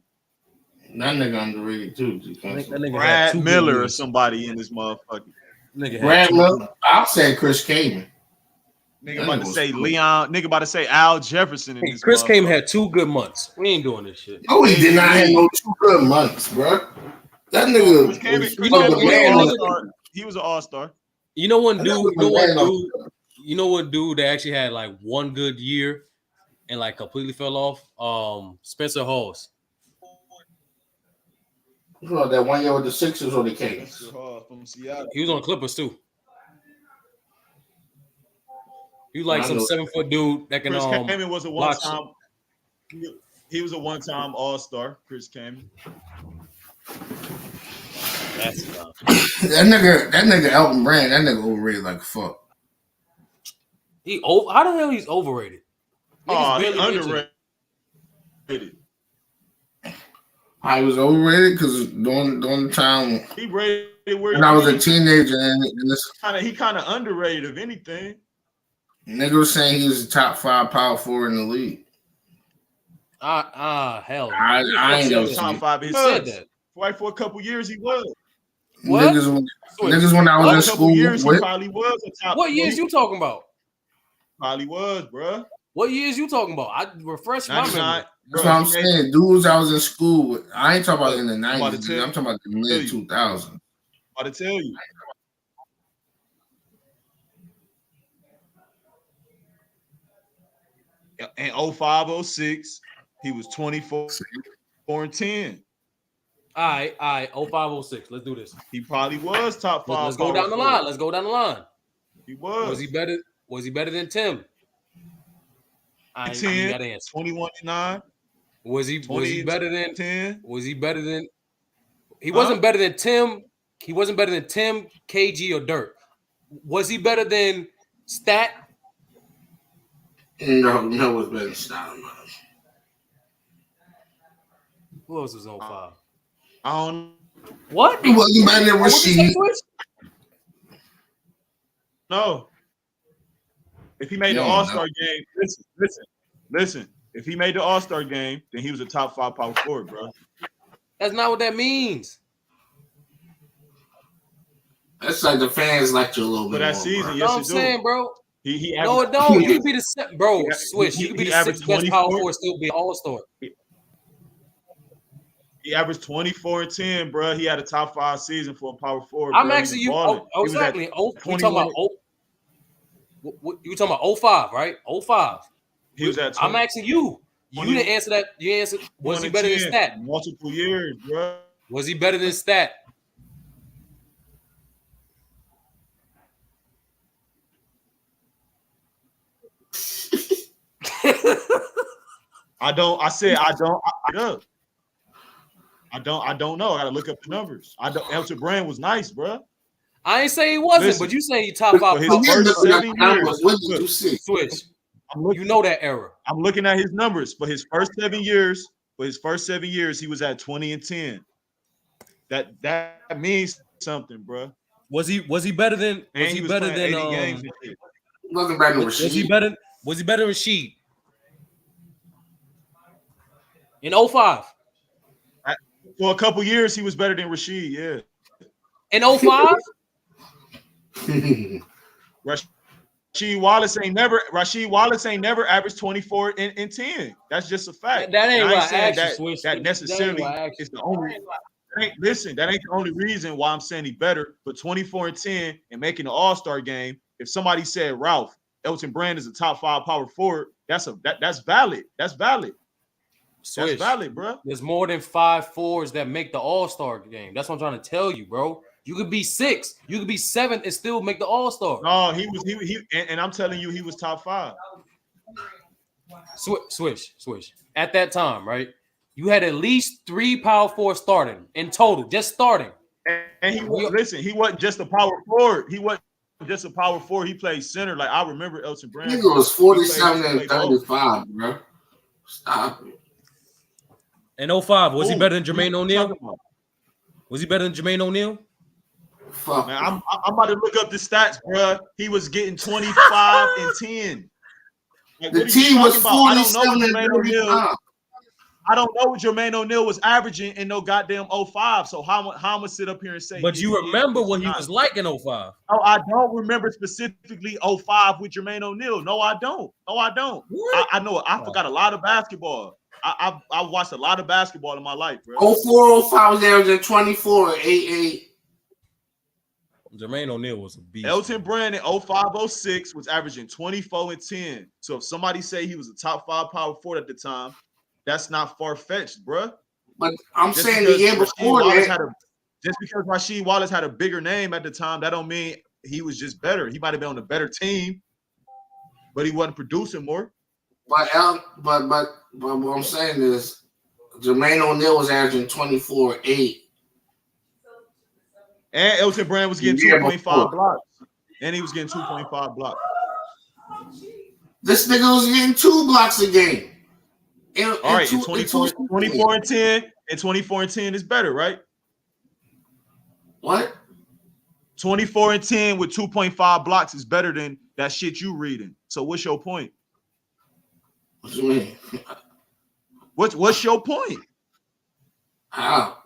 That nigga underrated too. that nigga had Brad two Miller good or years. somebody in this motherfucker. Nigga had Brad two Miller. I'll say Chris Kaman. Nigga That about nigga to was say cool. Leon. Nigga about to say Al Jefferson in Hey, this Chris Kaman motherfucker. had 2 good months. We ain't doing this shit. No, he did not have no 2 good months, bro. That nigga was Chris the Kaman was man an up. all-star. He was an all-star. You know one That dude. was You know the one man up. dude. You know what dude that actually had like one good year and like completely fell off? Spencer Hawes. You know, that 1 year with the Sixers or the Kings. From Seattle. He was on Clippers too. He was like I some know. 7-foot dude that can Chris Kaman was a block one-time. He was a one-time all-star. Chris Kaman. That's That nigga Elton Brand, that nigga overrated like fuck. How the hell he's overrated? Oh, he Niggas barely mention it. underrated. I was overrated because during the time He rated where when I was a teenager and this he kind of underrated, if anything. nigga was saying he was the top 5 power forward in the league. Hell no. I ain't He never was top seen it. 5. He said that. Right, for a couple years, he was. What? Niggas when I was in A couple school years, he with, probably was a top. What years you talking about? Probably was, bro. What years you talking about? I refresh my 99. memory. that's what I'm saying. Dudes I was in school with, I ain't talking about in the I'm about to 90s, tell dude. I'm talking about the mid 2000s. I'm about to tell you. In 05, 06, he was 24 and 10. All right. 05, 06. Let's do this. He probably was top 5. Let's go down the line. Let's go down the line. He was. Was he better than Tim? 10, you gotta answer. 21 and 9. Was he better than 10? Was he better than? He wasn't better than Tim. He wasn't better than Tim, KG, or Dirk. Was he better than Stat? No was better than Stat. Who else was on 5? I don't. What? He wasn't better than Rasheed. No. If he made the All-Star game, listen. If he made the All-Star game, then he was a top 5 power forward, bro. That's not what that means. That's like the fans liked you a little bit For that more, season, bro. yes, I'm saying, bro. He No, it don't. You could be the bro. Switch. You could be the 6th best power forward, still be an All-Star. He averaged 24 and 10, bro. He had a top 5 season for a power forward. I'm bro. actually you. Exactly. We talking about You talking about 05, right? 05. He was at 20, I'm asking you. You 20 didn't answer that. You answered. Was he better than 10, Stat? multiple years, bro. Was he better than Stat? I don't. I said I don't. I don't know. I gotta look up the numbers. I don't. Elton Brand was nice, bro. I ain't say he wasn't, Listen, but you say he top five. for his Power first forward. 7 years. What did you see? Switch. I'm looking, You know that era. I'm looking at his numbers for his first 7 years. For his first 7 years, he was at 20 and 10. That means something, bro. Was he better than? And Was he was better playing than? 80 games and shit. Wasn't better than Was he Rasheed. better? Was he better than Sheed? In 05. For a couple years, he was better than Rasheed. Yeah, In 05? Rasheed Wallace ain't never averaged 24 and 10. That's just a fact. That ain't And I why I saying asked you, Swish. that necessarily is the only. Listen, that ain't the only reason why I'm saying he better. But 24 and 10 and making the All-Star game. If somebody said Ralph Elton Brand is a top 5 power forward, that's valid. That's valid. Swish. That's valid, bro. There's more than 5 fours that make the All-Star game. That's what I'm trying to tell you, bro. You could be 6, you could be 7 and still make the All-Star. No, and I'm telling you, he was top 5. Swish. At that time, right? You had at least 3 power forwards starting in total, just starting. And he wasn't just a power forward. He wasn't just a power forward. He played center. Like I remember Elton Brand. Nigga was 47 and 35, bro. Stop it. In 05, was he better than Jermaine O'Neal? Was he better than Jermaine O'Neal? Fuck. Man, I'm about to look up the stats, bro. He was getting 25 and 10. Like, The team was 47 and 35. I don't know what Jermaine O'Neal was averaging in no goddamn 05. So how I'm gonna sit up here and say? But you remember what he was like in 05. Oh, I don't remember specifically 05 with Jermaine O'Neal. No, I don't. I know. I forgot a lot of basketball. I watched a lot of basketball in my life, bro. 04, 05 was averaging 24, 88. Jermaine O'Neal was a beast. Elton Brand in 05, 06 was averaging 24 and 10. So if somebody say he was a top 5 power forward at the time, that's not far-fetched, bro. But I'm saying the year before that. Just because Rasheed Wallace had a bigger name at the time, that don't mean he was just better. He might have been on a better team, but he wasn't producing more. But what I'm saying is Jermaine O'Neal was averaging 24-8. And Elton Brand was getting 2.5 blocks. And he was getting 2.5 blocks. This nigga was getting 2 blocks a game. All right, 24 and 10 and 24 and 10 is better, right? What? 24 and 10 with 2.5 blocks is better than that shit you reading. So what's your point? What you mean? What's your point? How?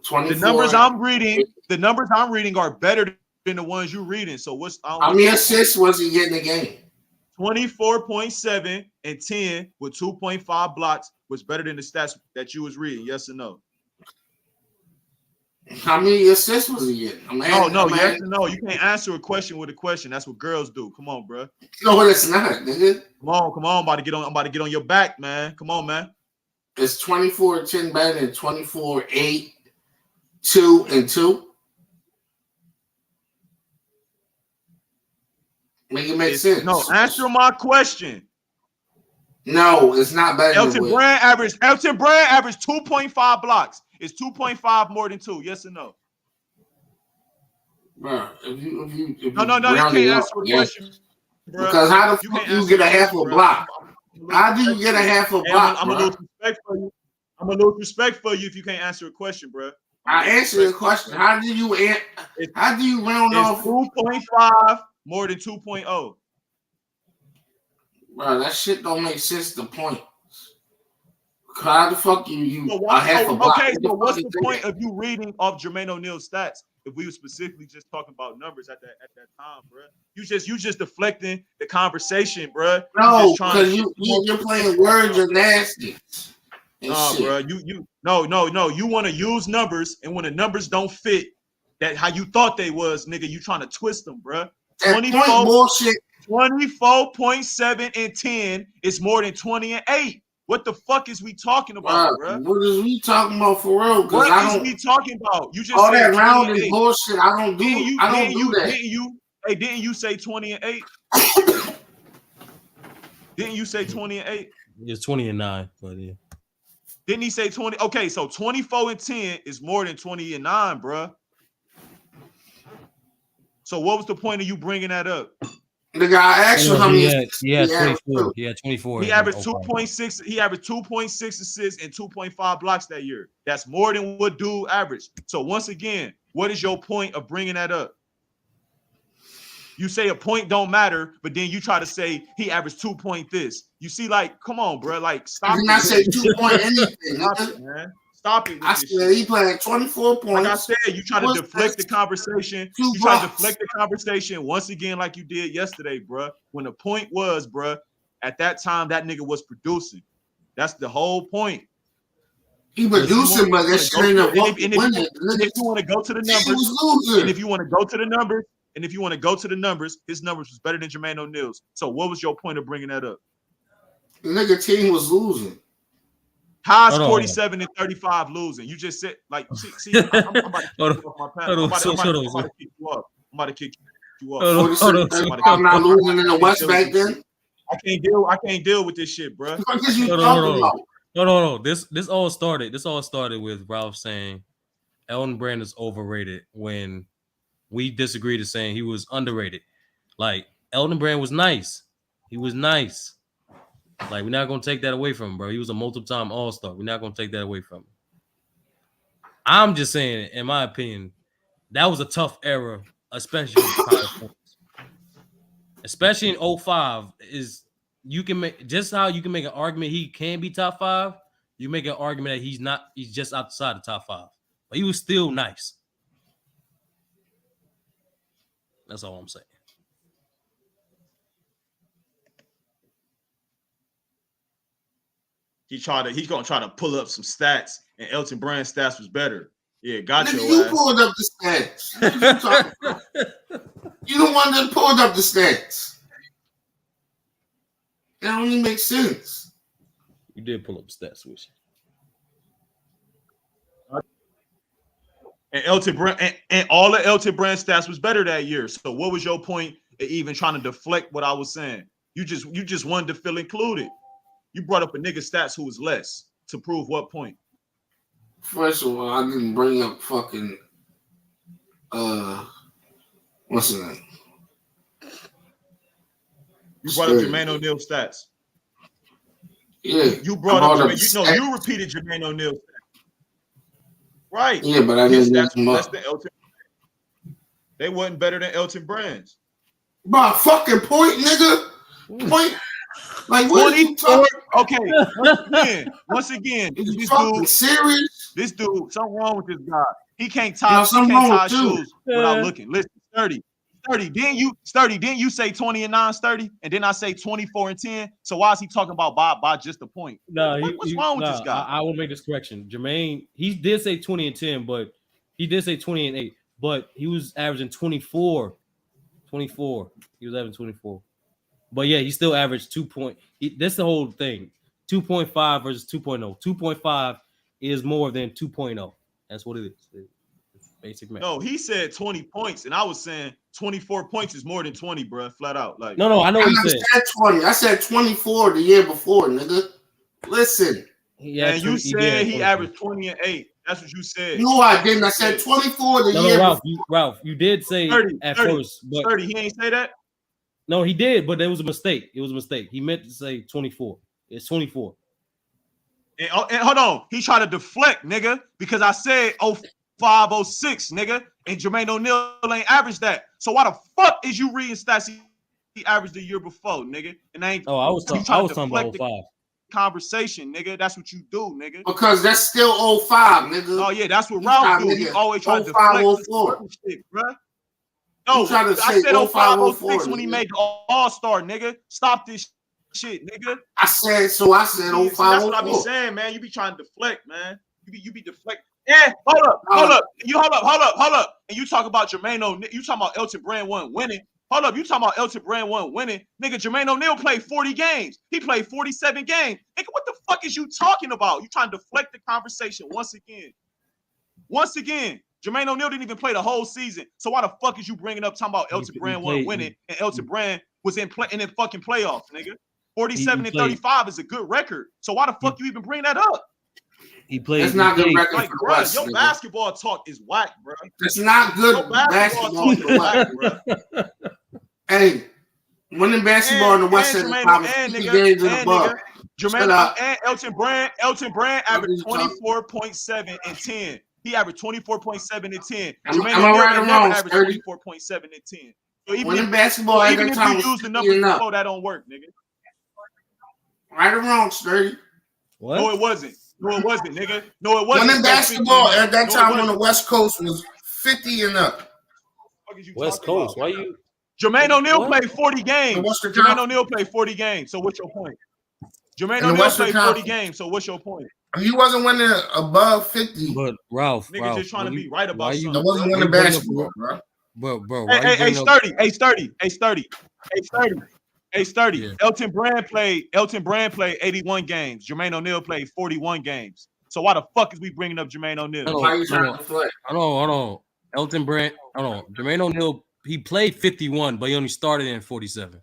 24. The numbers I'm reading are better than the ones you're reading. So what's how many assists was he getting a game? 24.7 and 10 with 2.5 blocks was better than the stats that you was reading. Yes or no? How many assists was he getting? Yes or no. You can't answer a question with a question. That's what girls do. Come on, bro. No, it's not, nigga. Come on. I'm about to get on your back, man. Come on, man. It's 24-10 better than 24-8, 2 and 2. Make it make sense. No, answer my question. No, it's not better. Elton Brand averaged 2.5 blocks. Is 2.5 more than 2? Yes or no? Bro, if you you can't answer a question. Bro. Because how the fuck you get a half a block? How do you get a half a block? I'm gonna lose respect for you. I'm gonna lose respect for you if you can't answer a question, bro. I answered the question. How do you round off 2.5 more than 2.0? Bro, that shit don't make sense. The point. How the fuck you half a block? Okay, so what's the point of you reading off Jermaine O'Neal's stats if we were specifically just talking about numbers at that time, bro? You just deflecting the conversation, bro. No, because you're playing words are nasty. No, bro. You want to use numbers, and when the numbers don't fit that how you thought they was, nigga, you trying to twist them, bro. 24 bullshit. 24.7 and 10 is more than 20 and 8. What the fuck is we talking about, bro? What is we talking about for real? What is we talking about? You just all said that round is bullshit. I don't do that. Didn't you say 20 and 8? Didn't you say 20 and 8? It's 20 and 9, but yeah. Didn't he say 20? Okay, so 24 and 10 is more than 20 and 9, bro. So what was the point of you bringing that up? The guy asked you how many. He had 24. He had 24. He averaged 2.6. He averaged 2.6 assists and 2.5 blocks that year. That's more than what dude averaged. So once again, what is your point of bringing that up? You say a point don't matter, but then you try to say he averaged 2 point this. You see, like, come on, bro. Like, stop. Did not say 2 point anything. Stop it, man. Stop it. I said he played 24 points. Like I said, you try to deflect the conversation. You try to deflect the conversation once again, like you did yesterday, bro. When the point was, bro, at that time that nigga was producing. That's the whole point. He producing, but that shit ain't a winning. If you want to go to the numbers, and if you want to go to the numbers, his numbers was better than Jermaine O'Neal's. So what was your point of bringing that up? The nigga team was losing. How's 47 and 35 losing? You just said, like, see, I'm about to kick you off my path. I'm about to kick you off. I'm about to kick you off. I'm not losing in the West back then. I can't deal with this shit, bro. No. This all started with Ralph saying Elton Brand is overrated when we disagreed to saying he was underrated. Like, Elton Brand was nice. He was nice. Like, we're not going to take that away from him, bro. He was a multiple-time all-star. We're not going to take that away from him. I'm just saying, in my opinion, that was a tough era, especially in 05, is you can make just how you can make an argument he can be top 5, you make an argument that he's just outside the top 5. But he was still nice. That's all I'm saying. He's gonna try to pull up some stats, and Elton Brand's stats was better. Yeah, got your you pulled up the stats. What you talking about? You the one that pulled up the stats. That don't even make sense. You did pull up stats, Wish. And Elton Brand and all the Elton Brand stats was better that year. So what was your point of even trying to deflect what I was saying? You just wanted to feel included. You brought up a nigga stats who was less to prove what point? First of all, I didn't bring up fucking what's his name? You brought up Jermaine O'Neal stats. Yeah. You brought up Jermaine. You repeated Jermaine O'Neal stats. Right. Yeah, but I didn't list them up. They wasn't better than Elton Brand's. By a fucking point, nigga. Point. Like, what are you talking? Okay, once again, is this dude serious? This dude, something wrong with this guy. He can't tie shoes without looking. Listen, 30. Didn't you say 20 and 9, 30? And then I say 24 and 10. So why is he talking about by just a point? No, what's wrong with this guy? I will make this correction. Jermaine, he did say 20 and 10, but he did say 20 and 8, but he was averaging 24. 24. He was averaging 24. But yeah, he still averaged 2 point. That's the whole thing. 2.5 versus 2.0. 2.5 is more than 2.0. That's what it is. It's basic math. No, he said 20 points, and I was saying 24 points is more than 20, bro. Flat out. Like, no, I know what he said 20. I said 24 the year before, nigga. Listen. And you said he averaged 20 and 8. That's what you said. No, I didn't. I said 24 the year before. Ralph, you did say 30 first. But 30, he ain't say that? No, he did, but it was a mistake. He meant to say 24. It's 24. And hold on. He tried to deflect, nigga, because I said 05, 06, nigga, and Jermaine O'Neal ain't averaged that. So why the fuck is you reading stats he averaged the year before, nigga? And I ain't. Oh, I was talking about 05. Conversation, nigga. That's what you do, nigga. Because that's still 05, nigga. Oh yeah, that's what Ralph do. He always try to deflect shit, bro. No, I said 05, 06 when he made the All-Star, nigga. Stop this shit, nigga. I said 05, That's what I be saying, man. You be trying to deflect, man. You be deflect. Yeah, hold up. You hold up. And you talk about Jermaine O'Neal. You talking about Elton Brand wasn't winning. Hold up, you talking about Elton Brand wasn't winning? Nigga, Jermaine O'Neal played 40 games. He played 47 games. Nigga, what the fuck is you talking about? You trying to deflect the conversation once again. Once again, Jermaine O'Neal didn't even play the whole season. So why the fuck is you bringing up talking about Elton Brand wasn't winning and Elton Brand was in the fucking playoffs, nigga? 47 and 35 is a good record. So why the fuck you even bring that up? He played. That's not good record like, for bro, us, your nigga. basketball talk is whack, bro. It's not good Your basketball talk is whack, bro. Hey, winning basketball in the West End is probably 50 games and above. Jermaine and Elton Brand averaged 24.7 and 10. He averaged 24.7 and 10. Jermaine am I right or wrong, averaged 24.7 and 10. So winning basketball at that time was use the numbers before, that don't work, nigga. Right or wrong, Sturdy? What? No, it wasn't. No, it wasn't, nigga. No, it wasn't. Winning basketball at that time on the West Coast was 50 and up. West Coast. Why you? Jermaine O'Neal played 40 games. Jermaine Jermaine O'Neal played 40 games. So what's your point? Jermaine O'Neal played 40 games. So what's your point? He wasn't winning above 50. But Ralph, nigga just trying to be right about something. That wasn't winning basketball, bro. Bro, hey, Sturdy. Yeah. Elton Brand played 81 games. Jermaine O'Neal played 41 games. So why the fuck is we bringing up Jermaine O'Neal? Why are you trying to play? Hold on. Elton Brand, Jermaine O'Neal, he played 51, but he only started in 47.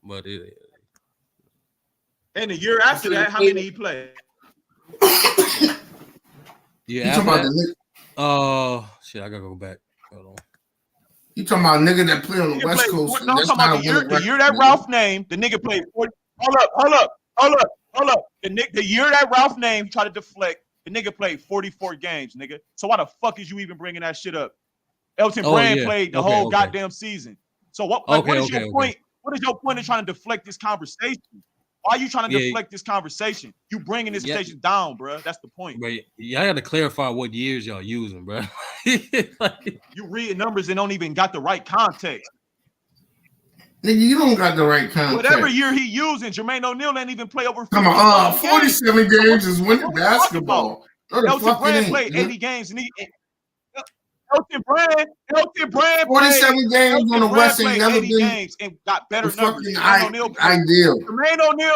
But and the year after that, how many he played? Yeah, after that, shit, I gotta go back. Hold on. You talking about a nigga that played on the West Coast? No, I'm talking about the year that Ralph named. The nigga played 40. Hold up. The year that Ralph named, tried to deflect. The nigga played 44 games, nigga. So why the fuck is you even bringing that shit up? Elton Brand played the whole goddamn season. So what is your point? What is your point in trying to deflect this conversation? Why are you trying to deflect this conversation? You bringing this conversation down, bro. That's the point. But y'all got to clarify what years y'all using, bro. You read numbers and don't even got the right context. Nigga, you don't got the right context. Whatever year he using, Jermaine O'Neal ain't even play over 50 Come on, 47 games is winning basketball. Elton Brand played 80 games and Elton Brand 47 games on the West ain't never been games and got better numbers. Ideal. Jermaine O'Neal.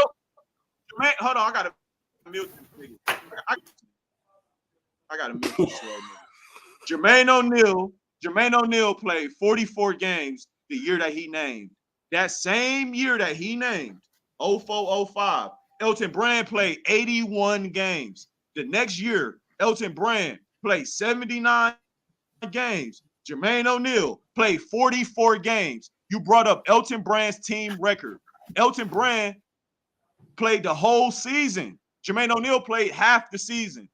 Hold on, I gotta mute this nigga. I gotta mute this nigga. Jermaine O'Neal played 44 games the year that he named. That same year that he named, 04-05, Elton Brand played 81 games. The next year, Elton Brand played 79 games. Jermaine O'Neal played 44 games. You brought up Elton Brand's team record. Elton Brand played the whole season. Jermaine O'Neal played half the season.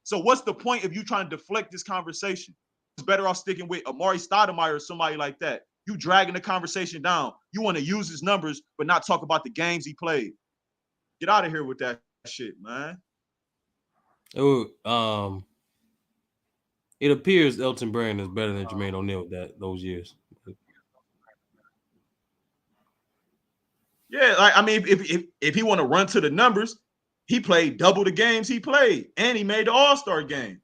So what's the point of you trying to deflect this conversation? It's better off sticking with Amari Stoudemire or somebody like that. You dragging the conversation down. You want to use his numbers, but not talk about the games he played. Get out of here with that shit, man. It appears Elton Brand is better than Jermaine O'Neal those years. Yeah, like I mean, if he want to run to the numbers, he played double the games he played, and he made the All-Star game.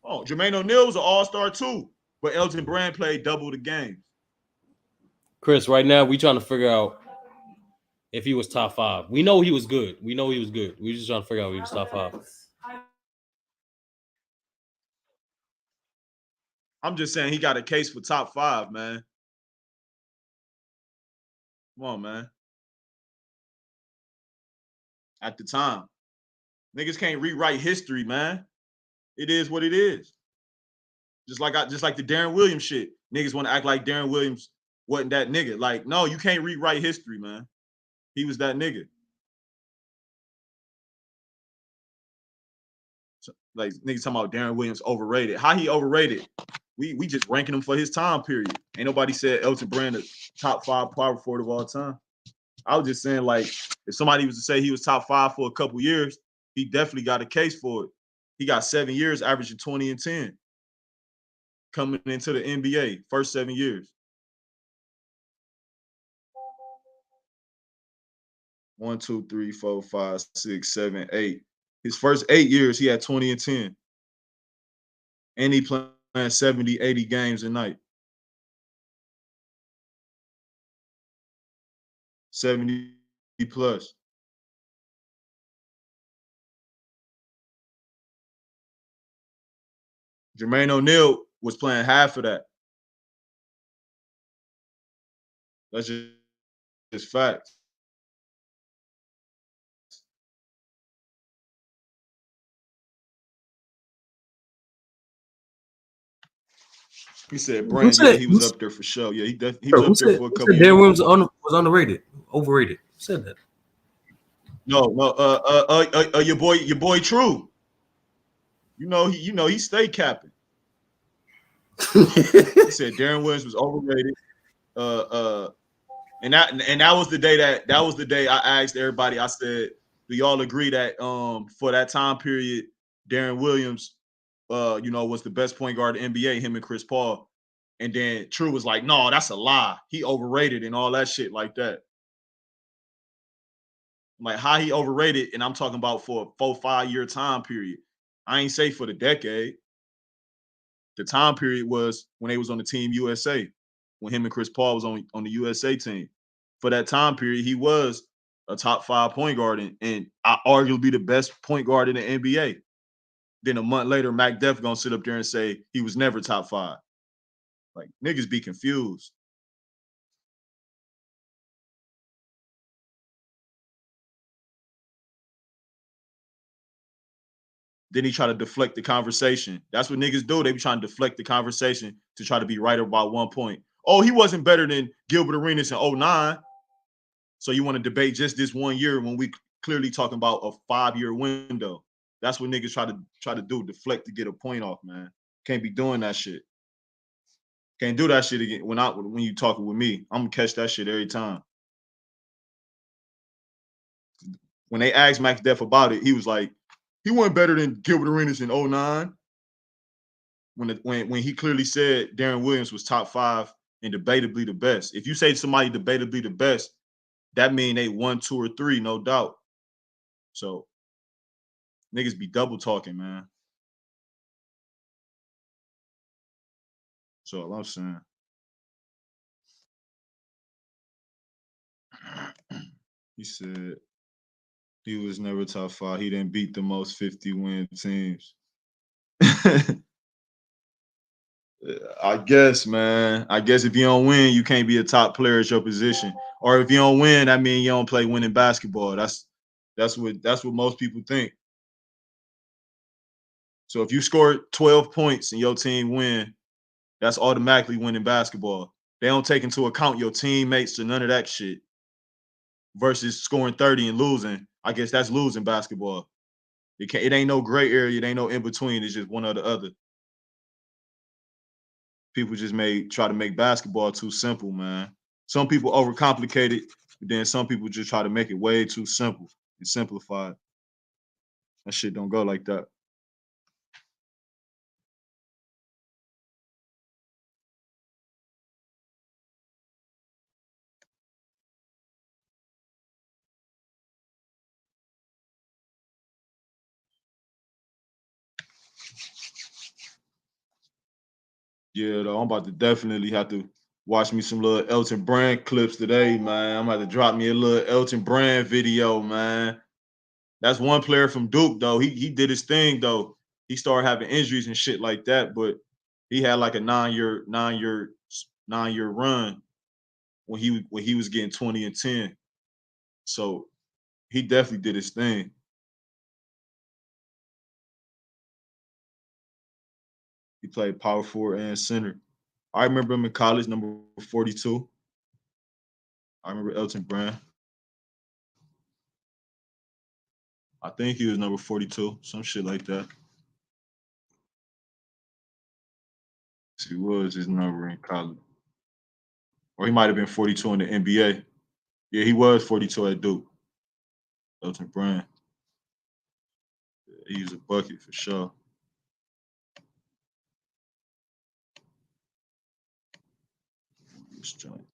Oh, Jermaine O'Neal was an All-Star too, but Elton Brand played double the games. Chris, right now we trying to figure out if he was top 5. We know he was good. We just trying to figure out if he was top 5. I'm just saying he got a case for top 5, man. Come on, man. At the time. Niggas can't rewrite history, man. It is what it is. Just like the Deron Williams shit. Niggas want to act like Deron Williams wasn't that nigga. Like, no, you can't rewrite history, man. He was that nigga. So, like, niggas talking about Deron Williams overrated. How he overrated? We just ranking him for his time period. Ain't nobody said Elton Brand a top 5 power forward of all time. I was just saying, like, if somebody was to say he was top 5 for a couple years, he definitely got a case for it. He got 7 years, averaging 20 and 10. Coming into the NBA, first 7 years. 1, 2, 3, 4, 5, 6, 7, 8. His first 8 years, he had 20 and 10. And he playing 70, 80 games a night. 70 plus. Jermaine O'Neal was playing half of that. That's just facts. He said, Who Brand, yeah, said? he was up there for sure. Yeah, he was Bro, up there for a who couple said Darren years. Williams was underrated, overrated? Who said that? No, your boy True. He stayed capping. He said Darren Williams was overrated. Uh, uh, and that was the day I asked everybody. I said, do y'all agree that for that time period, Darren Williams, was the best point guard in the NBA, him and Chris Paul. And then True was like, no, that's a lie. He overrated and all that shit like that. Like how he overrated, and I'm talking about for a 4-5 year time period. I ain't say for the decade. The time period was when they was on the Team USA, when him and Chris Paul was on the USA team. For that time period, he was a top 5 point guard and arguably the best point guard in the NBA. Then a month later, Mac Def gonna sit up there and say he was never top 5. Like niggas be confused. Then he try to deflect the conversation. That's what niggas do. They be trying to deflect the conversation to try to be right about one point. Oh, he wasn't better than Gilbert Arenas in '09. So you want to debate just this 1 year when we clearly talking about a 5-year window. That's what niggas try to do, deflect to get a point off, man. Can't be doing that shit. Can't do that shit again when you talking with me. I'm gonna catch that shit every time. When they asked Max Def about it, he was like, he wasn't better than Gilbert Arenas in '09. When he clearly said Darren Williams was top 5 and debatably the best. If you say somebody debatably the best, that mean they 1, 2, or 3, no doubt. So niggas be double talking, man. So all I'm saying. He said he was never top 5. He didn't beat the most 50-win teams. I guess, man. I guess if you don't win, you can't be a top player at your position. Or if you don't win, that means you don't play winning basketball. That's what most people think. So if you score 12 points and your team win, that's automatically winning basketball. They don't take into account your teammates or none of that shit. Versus scoring 30 and losing, I guess that's losing basketball. It ain't no gray area. It ain't no in between. It's just one or the other. People just try to make basketball too simple, man. Some people overcomplicate it, but then some people just try to make it way too simple and simplified. That shit don't go like that. Yeah, though, I'm about to definitely have to watch me some little Elton Brand clips today, man. I'm about to drop me a little Elton Brand video, man. That's one player from Duke, though. He did his thing, though. He started having injuries and shit like that, but he had like a 9-year run when he was getting 20 and 10. So he definitely did his thing. He played power forward and center. I remember him in college, number 42. I remember Elton Brand. I think he was number 42, some shit like that. He was his number in college. Or he might have been 42 in the NBA. Yeah, he was 42 at Duke. Elton Brand. He was a bucket for sure. This joint.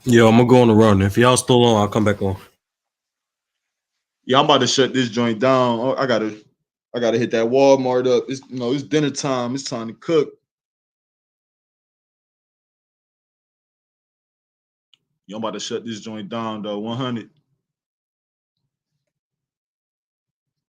Yo, I'm gonna go on the run. If y'all still on, I'll come back on. Yeah, I'm about to shut this joint down. Oh, I gotta hit that Walmart up. It's dinner time. It's time to cook. Yeah, I'm about to shut this joint down though. 100.